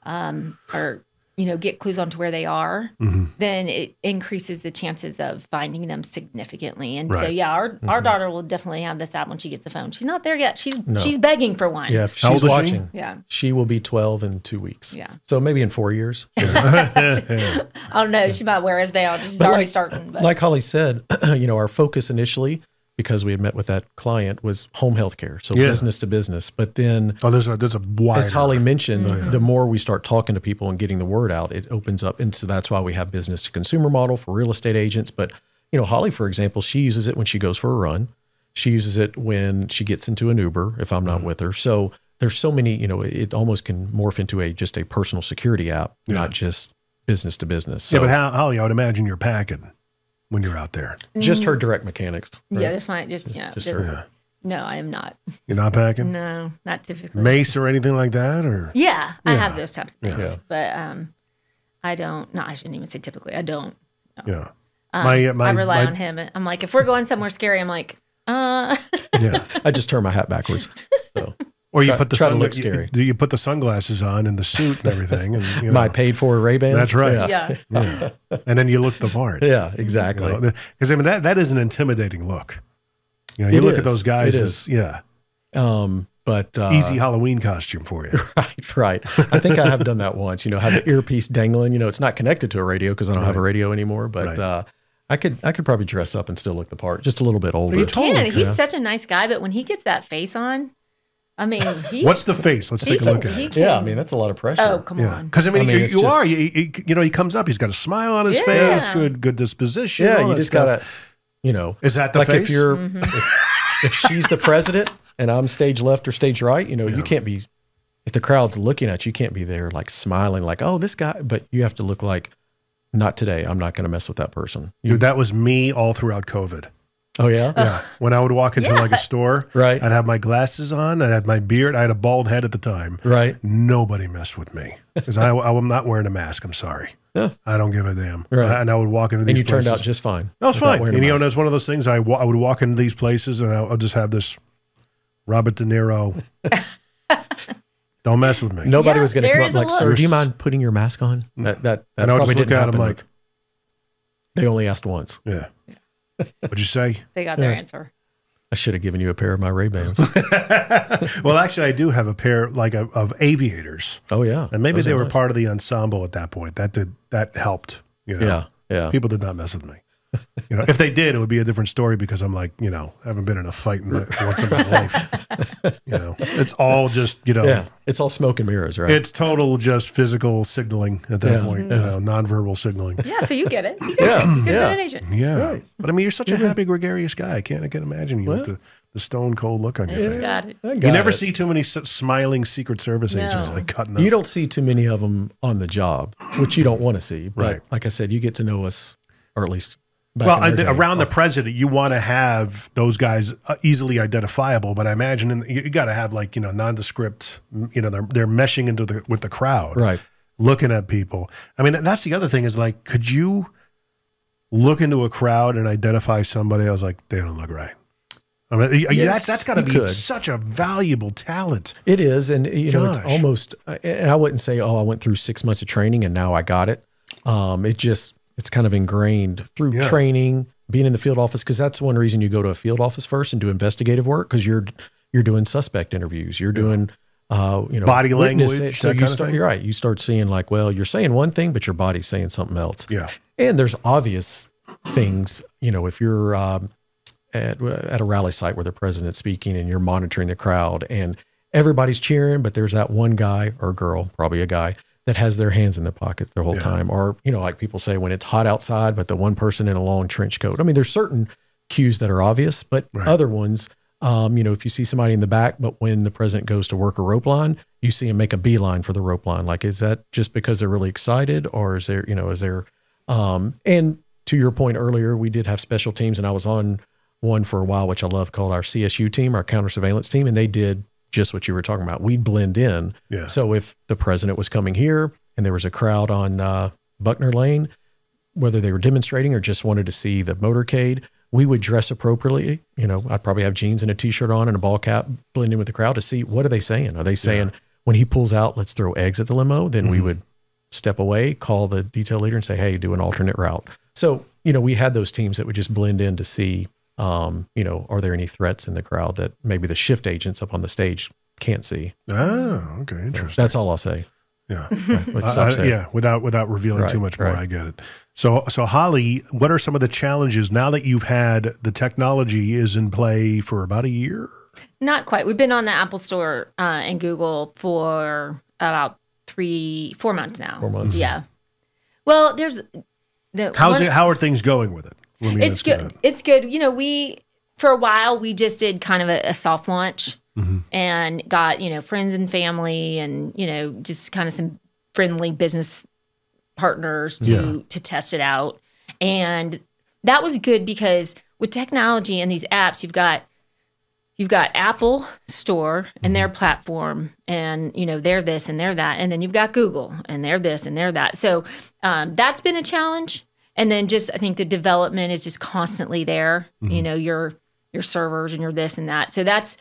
or get clues onto where they are, then it increases the chances of finding them significantly. And so, our daughter will definitely have this app when she gets a phone. She's not there yet. She's begging for one. Yeah, if she's watching. Yeah, she will be 12 in 2 weeks. Yeah, so maybe in 4 years. I don't know. She might wear it down. She's already starting. But. Like Holly said, our focus initially, because we had met with that client, was home health care, so business to business. But then, there's a wider, as Holly mentioned, the more we start talking to people and getting the word out, it opens up. And so that's why we have business to consumer model for real estate agents. But Holly, for example, she uses it when she goes for a run. She uses it when she gets into an Uber if I'm not with her. So there's so many. It almost can morph into just a personal security app, not just business to business. So, but Holly, I would imagine you're packing when you're out there. Just her direct mechanics. Right? Yeah, just her. Yeah. No, I am not. You're not packing? No, not typically. Mace or anything like that? Or I have those types of things. Yeah. But I don't. No, I shouldn't even say typically. I don't. No. Yeah. I rely on him. I'm like, if we're going somewhere scary, I'm like, I just turn my hat backwards. So. Or you put the you put the sunglasses on and the suit and everything, and my paid for Ray-Bans. That's right. Yeah. And then you look the part. Yeah, exactly. Because that is an intimidating look. You look at those guys as but easy Halloween costume for you. Right. I think I have done that once. Have the earpiece dangling. It's not connected to a radio because I don't have a radio anymore, but. I could probably dress up and still look the part, just a little bit older. He's such a nice guy, but when he gets that face on. I mean, what's the face? Let's take a look at it. I mean, that's a lot of pressure. Oh, come on. Because he comes up, he's got a smile on his face, good disposition. Yeah, you just gotta, is that the like face? If you're, if she's the president and I'm stage left or stage right, you can't be. If the crowd's looking at you, you can't be there like smiling, like, oh, this guy. But you have to look like, not today. I'm not going to mess with that person. Dude, that was me all throughout COVID. Oh, yeah? Yeah. When I would walk into like a store, right. I'd have my glasses on. I'd have my beard. I had a bald head at the time. Right. Nobody messed with me because I'm not wearing a mask. I'm sorry. Yeah. I don't give a damn. Right. And I would walk into these places. And you turned out just fine. I was fine. And that's one of those things. I would walk into these places and I'll just have this Robert De Niro. Don't mess with me. Nobody was going to come up like, sir, do you mind putting your mask on? That and I'll just look at them like. They only asked once. Yeah. What'd you say? They got their answer. I should have given you a pair of my Ray-Bans. Well, actually, I do have a pair of aviators. Oh, yeah. And maybe they were part of the ensemble at that point. That helped. Yeah. People did not mess with me. If they did, it would be a different story because I'm like, I haven't been in a fight once in my life. It's all just, it's all smoke and mirrors, right? It's total just physical signaling at that point, nonverbal signaling. Yeah, so you get it. You get an agent. Yeah. Right. But I mean, you're such a happy, gregarious guy. I can't imagine you with the stone cold look on your face. Got it. You never see too many smiling Secret Service agents like cutting up. You don't see too many of them on the job, which you don't want to see. But right. Like I said, you get to know us, or at least around the president, you want to have those guys easily identifiable. But I imagine you got to have nondescript. They're meshing with the crowd, right? Looking at people. I mean, that's the other thing is like, could you look into a crowd and identify somebody? I was like, they don't look right. I mean, yes, that's got to be such a valuable talent. It is, and it's almost. And I wouldn't say, I went through 6 months of training and now I got it. It's kind of ingrained through training, being in the field office, because that's one reason you go to a field office first and do investigative work, because you're doing suspect interviews, you're doing body language. So you're right. You start seeing like, well, you're saying one thing, but your body's saying something else. Yeah, and there's obvious things. If you're at a rally site where the president's speaking and you're monitoring the crowd and everybody's cheering, but there's that one guy or girl, probably a guy, that has their hands in their pockets the whole time. Or, like people say when it's hot outside, but the one person in a long trench coat. I mean, there's certain cues that are obvious, but other ones, if you see somebody in the back, but when the president goes to work a rope line, you see him make a beeline for the rope line. Like, is that just because they're really excited, or is there, and to your point earlier, we did have special teams, and I was on one for a while, which I love, called our CSU team, our counter surveillance team. And they did just what you were talking about. We'd blend in. Yeah. So if the president was coming here and there was a crowd on Buckner Lane, whether they were demonstrating or just wanted to see the motorcade, we would dress appropriately. You know, I'd probably have jeans and a t-shirt on and a ball cap, blend in with the crowd to see, what are they saying? Are they saying, when he pulls out, let's throw eggs at the limo? Then we would step away, call the detail leader and say, hey, do an alternate route. So, you know, we had those teams that would just blend in to see, you know, are there any threats in the crowd that maybe the shift agents up on the stage can't see? Oh, okay. Interesting. That's all I'll say. Yeah. Yeah. Without revealing too much more, I get it. So Holly, what are some of the challenges now that you've had the technology is in play for about a year? Not quite. We've been on the Apple Store and Google for about 4 months now. 4 months. Yeah. Well, How are things going with it? It's good. It's good. You know, for a while we just did kind of a soft launch. And got, you know, friends and family and, you know, just kind of some friendly business partners to test it out. And that was good because with technology and these apps, you've got Apple Store and their platform and, you know, they're this and they're that. And then you've got Google and they're this and they're that. So that's been a challenge. And then just, I think the development is just constantly there, you know, your servers and your this and that. So that's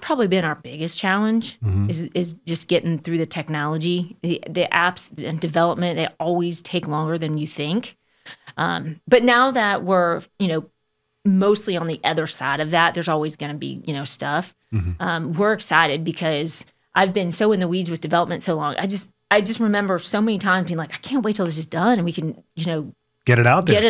probably been our biggest challenge is just getting through the technology. The apps and development, they always take longer than you think. But now that we're, you know, mostly on the other side of that, there's always going to be, you know, stuff. We're excited because I've been so in the weeds with development so long. I just remember so many times being like, I can't wait till this is done and we can, you know, get it out there.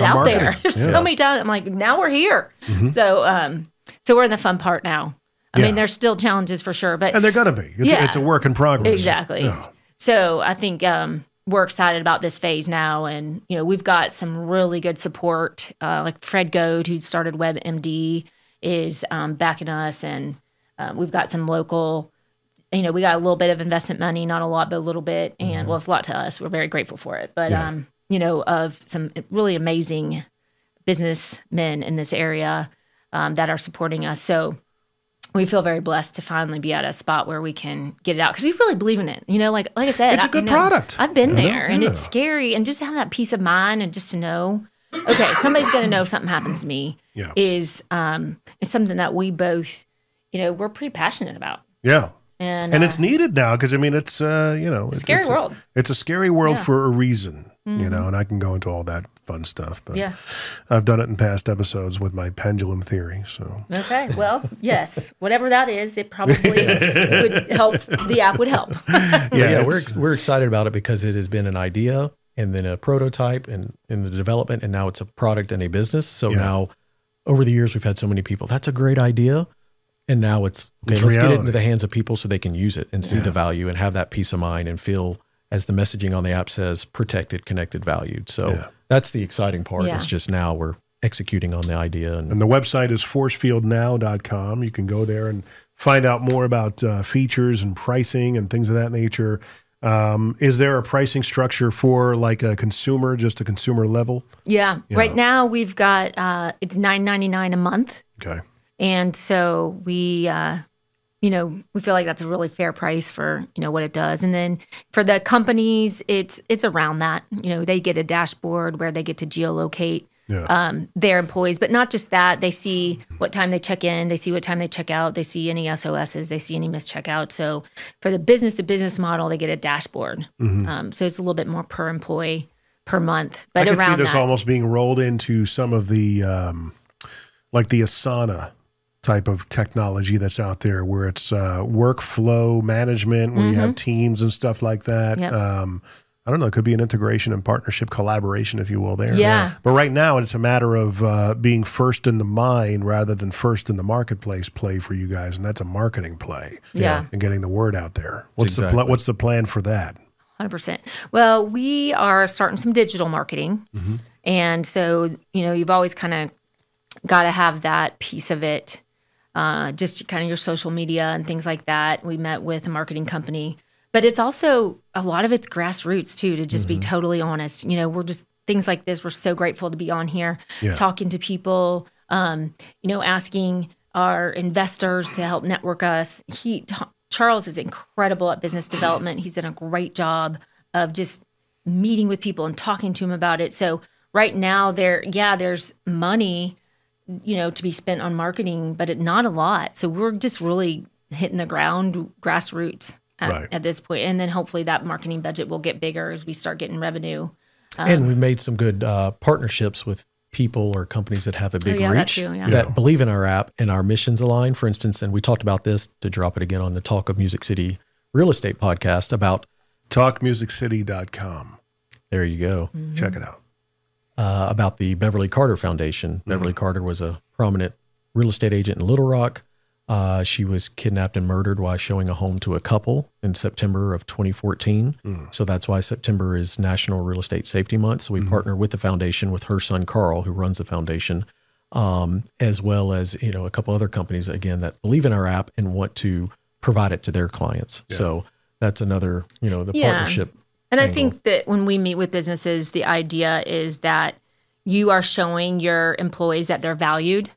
There's so many times I'm like, now we're here. So we're in the fun part now. I mean, there's still challenges for sure, but and they're gonna be. It's a work in progress. Exactly. Yeah. So I think we're excited about this phase now, and you know, we've got some really good support. Like Fred Goad, who started WebMD, is backing us, and we've got some local. You know, we got a little bit of investment money, not a lot, but a little bit, and well, it's a lot to us. We're very grateful for it. But you know, of some really amazing businessmen in this area that are supporting us. So we feel very blessed to finally be at a spot where we can get it out because we really believe in it. You know, like I said, it's a good product. I've been there, and it's scary, and just to have that peace of mind and just to know, okay, somebody's going to know something happens to me is something that we both, you know, we're pretty passionate about. Yeah. And it's needed now because, I mean, it's, you know. It's a scary world. It's a scary world for a reason, you know, and I can go into all that fun stuff. But I've done it in past episodes with my pendulum theory. So okay, well, yes, whatever that is, it probably would help. The app would help. We're excited about it because it has been an idea and then a prototype and in the development, and now it's a product and a business. So now, over the years, we've had so many people. That's a great idea. And now it's let's get it into the hands of people so they can use it and see the value and have that peace of mind and feel, as the messaging on the app says, protected, connected, valued. So that's the exciting part. It's just now we're executing on the idea. And the website is forcefieldnow.com. You can go there and find out more about features and pricing and things of that nature. Is there a pricing structure for like a consumer, just a consumer level? Yeah. Right now we've got, it's $9.99 a month. Okay. And so we, you know, we feel like that's a really fair price for, you know, what it does. And then for the companies, it's around that. You know, they get a dashboard where they get to geolocate their employees. But not just that. They see what time they check in. They see what time they check out. They see any SOSs. They see any missed checkouts. So for the business-to-business model, they get a dashboard. So it's a little bit more per employee per month. But I could see this almost being rolled into some of the, like the Asana type of technology that's out there where it's workflow management, where you have teams and stuff like that. I don't know, it could be an integration and partnership collaboration, if you will, there. But right now, it's a matter of being first in the mind rather than first in the marketplace play for you guys, and that's a marketing play. And getting the word out there. What's the plan for that? 100%. Well, we are starting some digital marketing. And so, you know, you've always kind of got to have that piece of it. Just kind of your social media and things like that. We met with a marketing company, but it's also a lot of it's grassroots too, to just be totally honest. You know, we're just things like this. We're so grateful to be on here talking to people asking our investors to help network us. Charles is incredible at business development. He's done a great job of just meeting with people and talking to them about it. So right now there's money, to be spent on marketing, but not a lot. So we're just really hitting the ground, grassroots at this point. And then hopefully that marketing budget will get bigger as we start getting revenue. And we've made some good partnerships with people or companies that have a big reach that believe in our app and our missions align. For instance, and we talked about this, to drop it again on the Talk of Music City Real Estate podcast, about talkmusiccity.com. There you go. Mm-hmm. Check it out. About the Beverly Carter Foundation. Beverly Carter was a prominent real estate agent in Little Rock. She was kidnapped and murdered while showing a home to a couple in September of 2014. So that's why September is National Real Estate Safety Month. So we partner with the foundation, with her son, Carl, who runs the foundation, as well as, a couple other companies, again, that believe in our app and want to provide it to their clients. Yeah. So that's another, the partnership. And I think that when we meet with businesses, the idea is that you are showing your employees that they're valued.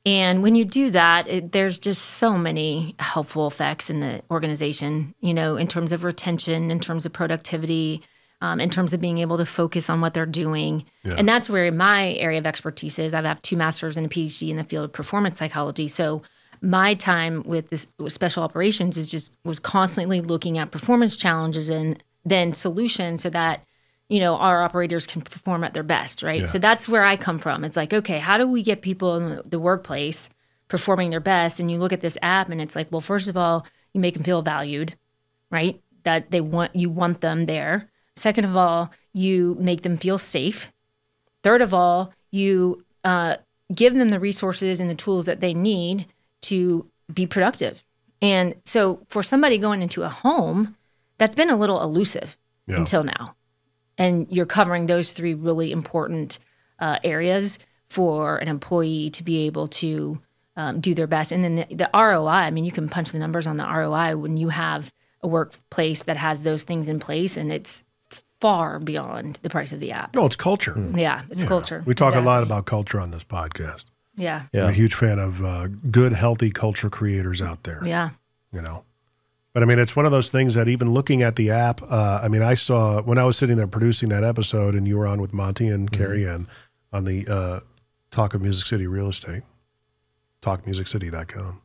And when you do that, there's just so many helpful effects in the organization, in terms of retention, in terms of productivity, in terms of being able to focus on what they're doing. Yeah. And that's where my area of expertise is. I have 2 masters and a PhD in the field of performance psychology. So my time with special operations was constantly looking at performance challenges and then solutions so that, our operators can perform at their best, right? Yeah. So that's where I come from. It's like, okay, how do we get people in the workplace performing their best? And you look at this app and it's like, well, first of all, you make them feel valued, right? That you want them there. Second of all, you make them feel safe. Third of all, you give them the resources and the tools that they need to be productive. And so for somebody going into a home, that's been a little elusive until now. And you're covering those 3 really important areas for an employee to be able to do their best. And then the ROI, you can punch the numbers on the ROI when you have a workplace that has those things in place, and it's far beyond the price of the app. No, it's culture. Yeah, it's culture. We talk a lot about culture on this podcast. Yeah. I'm a huge fan of good, healthy culture creators out there. Yeah. But it's one of those things that even looking at the app, I saw when I was sitting there producing that episode and you were on with Monty and Carrie Ann on the Talk of Music City Real Estate, talkmusiccity.com.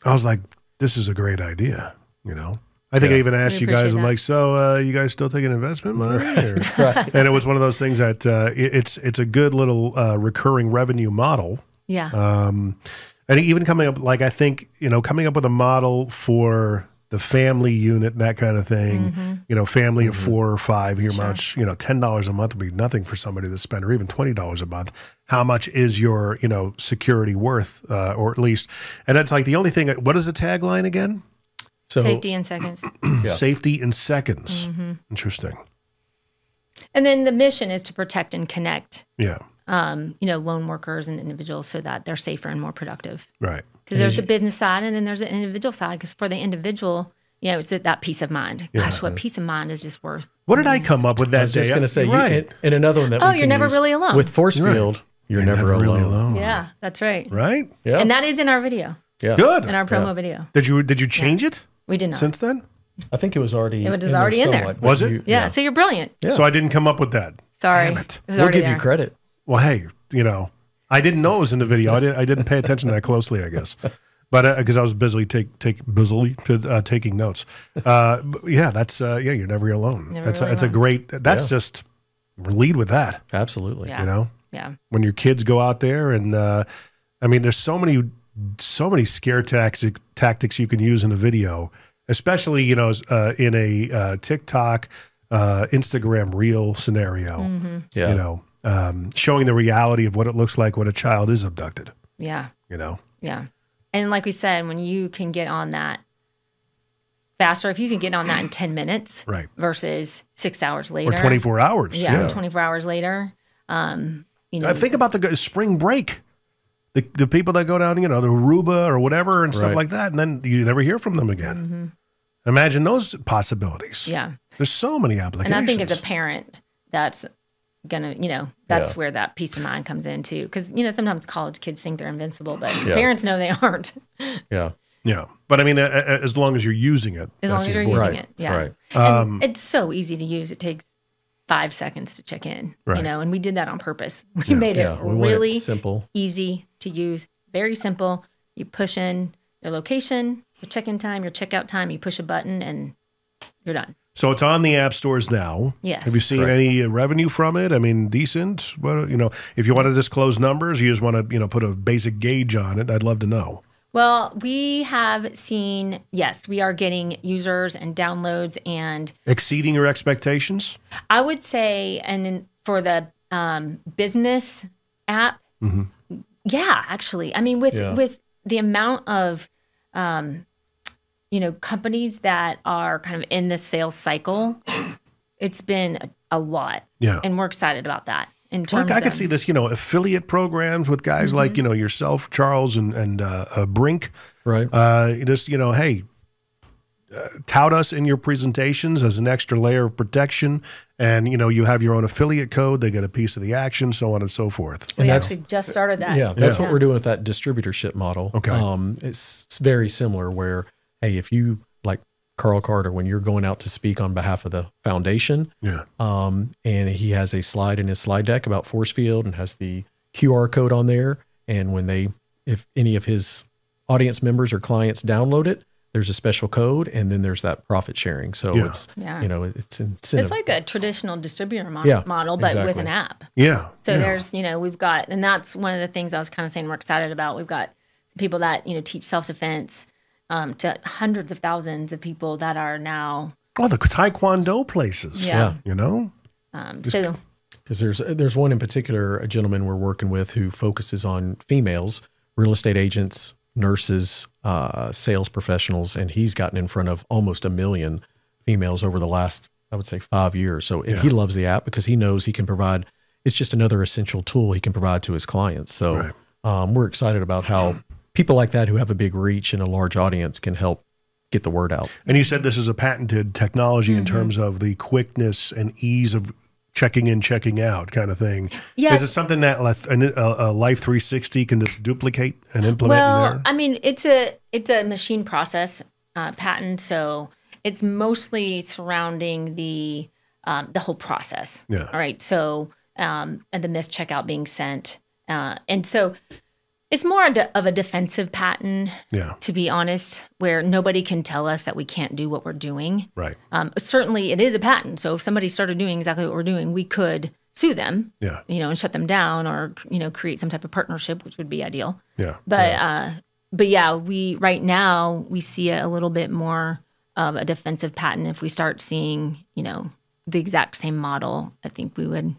I was like, this is a great idea, I think I even asked you guys, I'm like, so you guys still taking investment money? Right. And it was one of those things that it's a good little recurring revenue model. Yeah. And even coming up, coming up with a model for the family unit, that kind of thing, family of 4 or 5, here much, $10 a month would be nothing for somebody to spend, or even $20 a month. How much is your, security worth, or at least, and that's like the only thing, what is the tagline again? So, safety in seconds. Safety in seconds. Interesting. And then the mission is to protect and connect. Yeah. Lone workers and individuals so that they're safer and more productive. Right. Because there's the business side and then there's the individual side. Because for the individual, it's that peace of mind. Gosh, what peace of mind is just worth. What did I come up with that day? I was just going to say, and another one that you're never really alone. With Force Field, you're never really alone. Yeah, that's right. Right? Yeah. And that is in our video. Yeah. Good. In our promo video. Did you change it? We did not. Since then? I think it was already in there. Was it? Yeah, so you're brilliant. Yeah. So I didn't come up with that. Sorry. Damn it. We'll give you credit. Well, hey, I didn't know it was in the video. I didn't pay attention that closely, I guess. But because I was busily taking notes. That's you're never alone. That's a great. That's just lead with that. Absolutely. Yeah. When your kids go out there, and there's so many scare tactics you can use in a video, especially in a TikTok, Instagram reel scenario. Mm-hmm. Yeah. Showing the reality of what it looks like when a child is abducted. Yeah. Yeah. And like we said, when you can get on that faster, if you can get on that in 10 minutes right. versus 6 hours later. Or 24 hours. Yeah. 24 hours later. Think about the spring break. The people that go down, the Aruba or whatever and stuff like that, and then you never hear from them again. Mm-hmm. Imagine those possibilities. Yeah. There's so many applications. And I think as a parent, that's gonna, that's where that peace of mind comes in too. Because, sometimes college kids think they're invincible, but parents know they aren't. Yeah. Yeah. But I mean, as long as you're using it. As long as you're using it. Yeah. Right. And it's so easy to use. It takes 5 seconds to check in, and we did that on purpose. We made it really simple, easy to use, very simple. You push in your location, your check-in time, your checkout time, you push a button and you're done. So it's on the app stores now. Yes. Have you seen any revenue from it? I mean, decent? What, if you want to disclose numbers, you just want to, put a basic gauge on it, I'd love to know. Well, we have seen, yes, we are getting users and downloads and... Exceeding your expectations? I would say, and for the business app, yeah, actually. I mean, with the amount of, companies that are kind of in the sales cycle, it's been a lot. Yeah. And we're excited about that. I could see this, affiliate programs with guys like, yourself, Charles, and Brink. Right. Just, hey, tout us in your presentations as an extra layer of protection. And, you have your own affiliate code. They get a piece of the action, so on and so forth. We actually just started that. Yeah, that's what we're doing with that distributorship model. Okay. It's very similar where, hey, if you, like Carl Carter, when you're going out to speak on behalf of the foundation, and he has a slide in his slide deck about force field and has the QR code on there. And if any of his audience members or clients download it, there's a special code, and then there's that profit sharing. So it's, it's incentive. It's like a traditional distributor model, but with an app. Yeah. So there's, we've got, and that's one of the things I was kind of saying we're excited about. We've got some people that, teach self-defense, to hundreds of thousands of people that are now the Taekwondo places. Yeah. Because there's one in particular, a gentleman we're working with who focuses on females, real estate agents, nurses, sales professionals, and he's gotten in front of almost 1 million females over the last, I would say, 5 years. So he loves the app because he knows he can provide, it's just another essential tool he can provide to his clients. So we're excited about how people like that who have a big reach and a large audience can help get the word out. And you said this is a patented technology in terms of the quickness and ease of checking in, checking out kind of thing. Yeah. Is it something that a Life 360 can just duplicate and implement in there? I mean, it's a machine process patent, so it's mostly surrounding the whole process. Yeah. All right. So and the missed checkout being sent, and so. It's more of a defensive patent, to be honest, where nobody can tell us that we can't do what we're doing. Right. Certainly, it is a patent. So if somebody started doing exactly what we're doing, we could sue them, and shut them down or, create some type of partnership, which would be ideal. Yeah. But we right now, we see it a little bit more of a defensive patent. If we start seeing, the exact same model, I think we would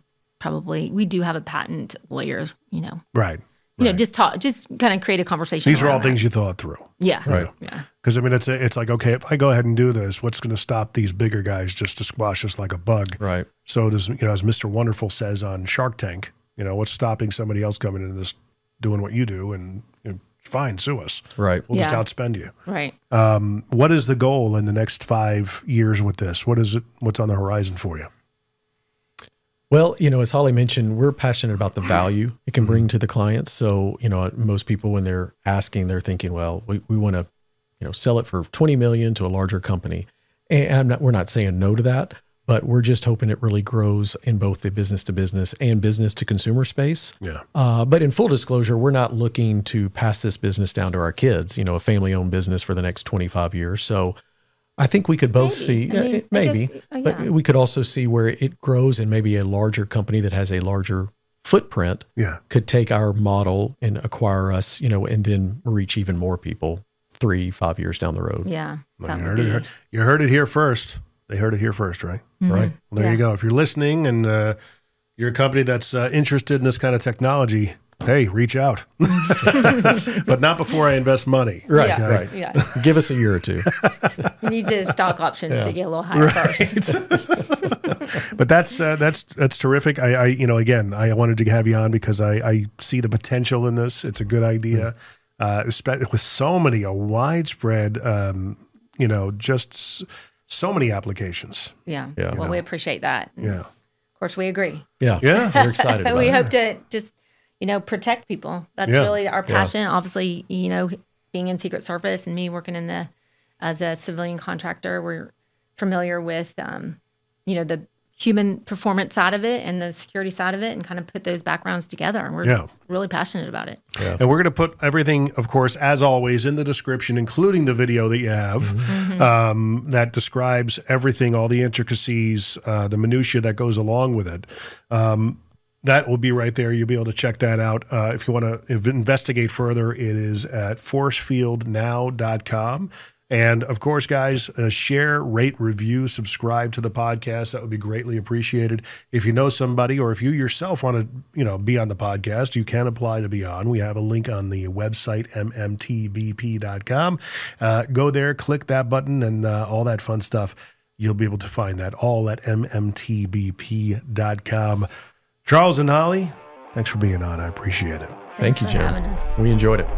we do have a patent lawyer, Right. Just kind of create a conversation. These are all things you thought through. Yeah. Right. Yeah. Because, I mean, it's like, okay, if I go ahead and do this, what's going to stop these bigger guys just to squash us like a bug? Right. So does, as Mr. Wonderful says on Shark Tank, what's stopping somebody else coming in and just doing what you do and fine, sue us. Right. We'll just outspend you. Right. What is the goal in the next 5 years with this? What's on the horizon for you? Well, as Holly mentioned, we're passionate about the value it can bring to the clients. So, most people, when they're asking, they're thinking, well, we want to, sell it for $20 million to a larger company. And we're not saying no to that, but we're just hoping it really grows in both the business to business and business to consumer space. Yeah. But in full disclosure, we're not looking to pass this business down to our kids, a family owned business for the next 25 years. So I think we could both see, but we could also see where it grows and maybe a larger company that has a larger footprint could take our model and acquire us, and then reach even more people 3-5 years down the road. Yeah. Well, you heard it here first. They heard it here first, right? Mm-hmm. Right. Well, there you go. If you're listening and you're a company that's interested in this kind of technology, hey, reach out. But not before I invest money. Right, right. Yeah. Give us a year or two. You need to stock options to get a little higher first. But that's terrific. I wanted to have you on because I see the potential in this. It's a good idea. Especially with so many, a widespread, just so many applications. Yeah. Well, we appreciate that. Yeah. course, we agree. Yeah. We're excited about We it. hope to just, protect people. That's really our passion. Obviously, being in Secret Service and me working as a civilian contractor, we're familiar with, the human performance side of it and the security side of it, and kind of put those backgrounds together. And we're really passionate about it. Yeah. And we're going to put everything, of course, as always, in the description, including the video that you have that describes everything, all the intricacies, the minutia that goes along with it. That will be right there. You'll be able to check that out. If you want to investigate further, it is at forcefieldnow.com. And of course, guys, share, rate, review, subscribe to the podcast. That would be greatly appreciated. If you know somebody, or if you yourself want to, be on the podcast, you can apply to be on. We have a link on the website, MMTBP.com. Go there, click that button, and all that fun stuff. You'll be able to find that all at MMTBP.com. Charles and Holly, thanks for being on. I appreciate it. Thank you, Jim. Having us. We enjoyed it.